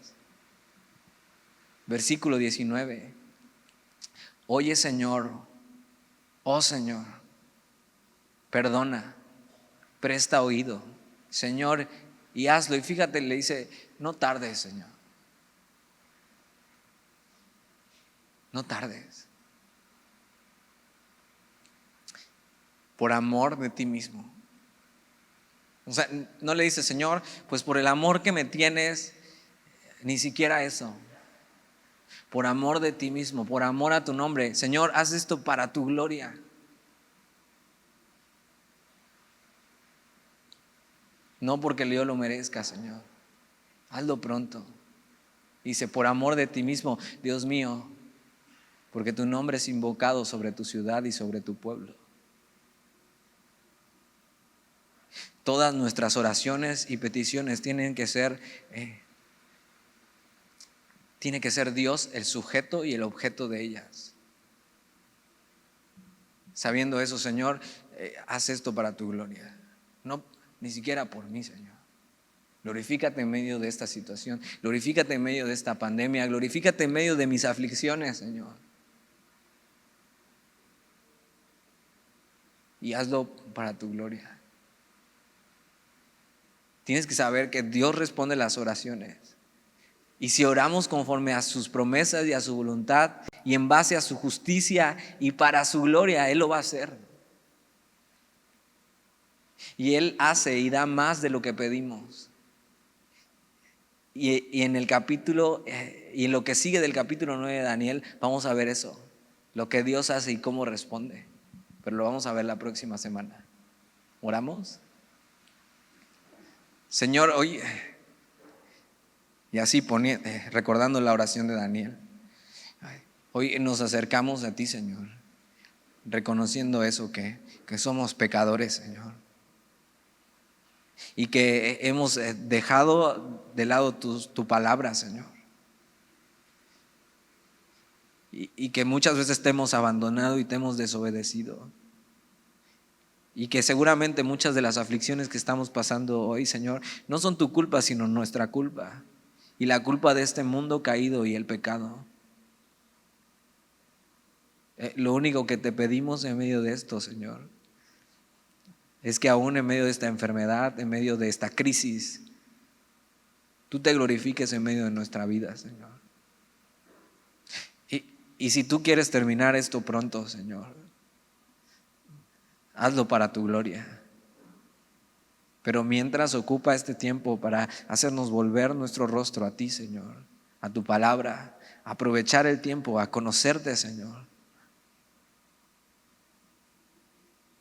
[SPEAKER 1] Versículo 19. Oye, Señor, oh Señor, perdona, presta oído, Señor, y hazlo. Y fíjate, le dice, no tardes, Señor. No tardes. Por amor de ti mismo. O sea, no le dice, Señor, pues por el amor que me tienes, ni siquiera eso. Por amor de ti mismo, por amor a tu nombre. Señor, haz esto para tu gloria. No porque yo lo merezca, Señor. Hazlo pronto. Dice, por amor de ti mismo, Dios mío, porque tu nombre es invocado sobre tu ciudad y sobre tu pueblo. Todas nuestras oraciones y peticiones tiene que ser Dios el sujeto y el objeto de ellas. Sabiendo eso, Señor, haz esto para tu gloria. No, ni siquiera por mí, Señor. Glorifícate en medio de esta situación. Glorifícate en medio de esta pandemia. Glorifícate en medio de mis aflicciones, Señor. y hazlo para tu gloria. Tienes que saber que Dios responde las oraciones. Y si oramos conforme a sus promesas y a su voluntad y en base a su justicia y para su gloria, Él lo va a hacer. Y Él hace y da más de lo que pedimos. Y en el capítulo, y en lo que sigue del capítulo 9 de Daniel, vamos a ver eso. Lo que Dios hace y cómo responde. Pero lo vamos a ver la próxima semana. ¿Oramos? Señor, hoy, y así recordando la oración de Daniel, hoy nos acercamos a ti, Señor, reconociendo eso, que somos pecadores, Señor, y que hemos dejado de lado tu palabra, Señor, y que muchas veces te hemos abandonado y te hemos desobedecido, y que seguramente muchas de las aflicciones que estamos pasando hoy, Señor, no son tu culpa, sino nuestra culpa, y la culpa de este mundo caído y el pecado. Lo único que te pedimos en medio de esto, Señor, es que aún en medio de esta enfermedad, en medio de esta crisis, tú te glorifiques en medio de nuestra vida, Señor. Y si tú quieres terminar esto pronto, Señor, hazlo para tu gloria. Pero mientras, ocupa este tiempo para hacernos volver nuestro rostro a ti, Señor, a tu palabra, aprovechar el tiempo a conocerte, Señor.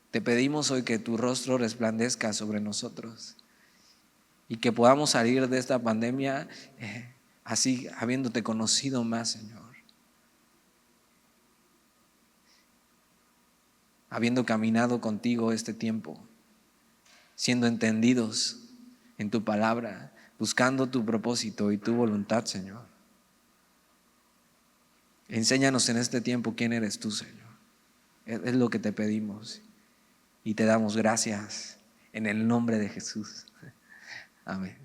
[SPEAKER 1] Te pedimos hoy que tu rostro resplandezca sobre nosotros y que podamos salir de esta pandemia así, habiéndote conocido más, Señor, habiendo caminado contigo este tiempo, siendo entendidos en tu palabra, buscando tu propósito y tu voluntad, Señor. Enséñanos en este tiempo quién eres tú, Señor. Es lo que te pedimos y te damos gracias en el nombre de Jesús. Amén.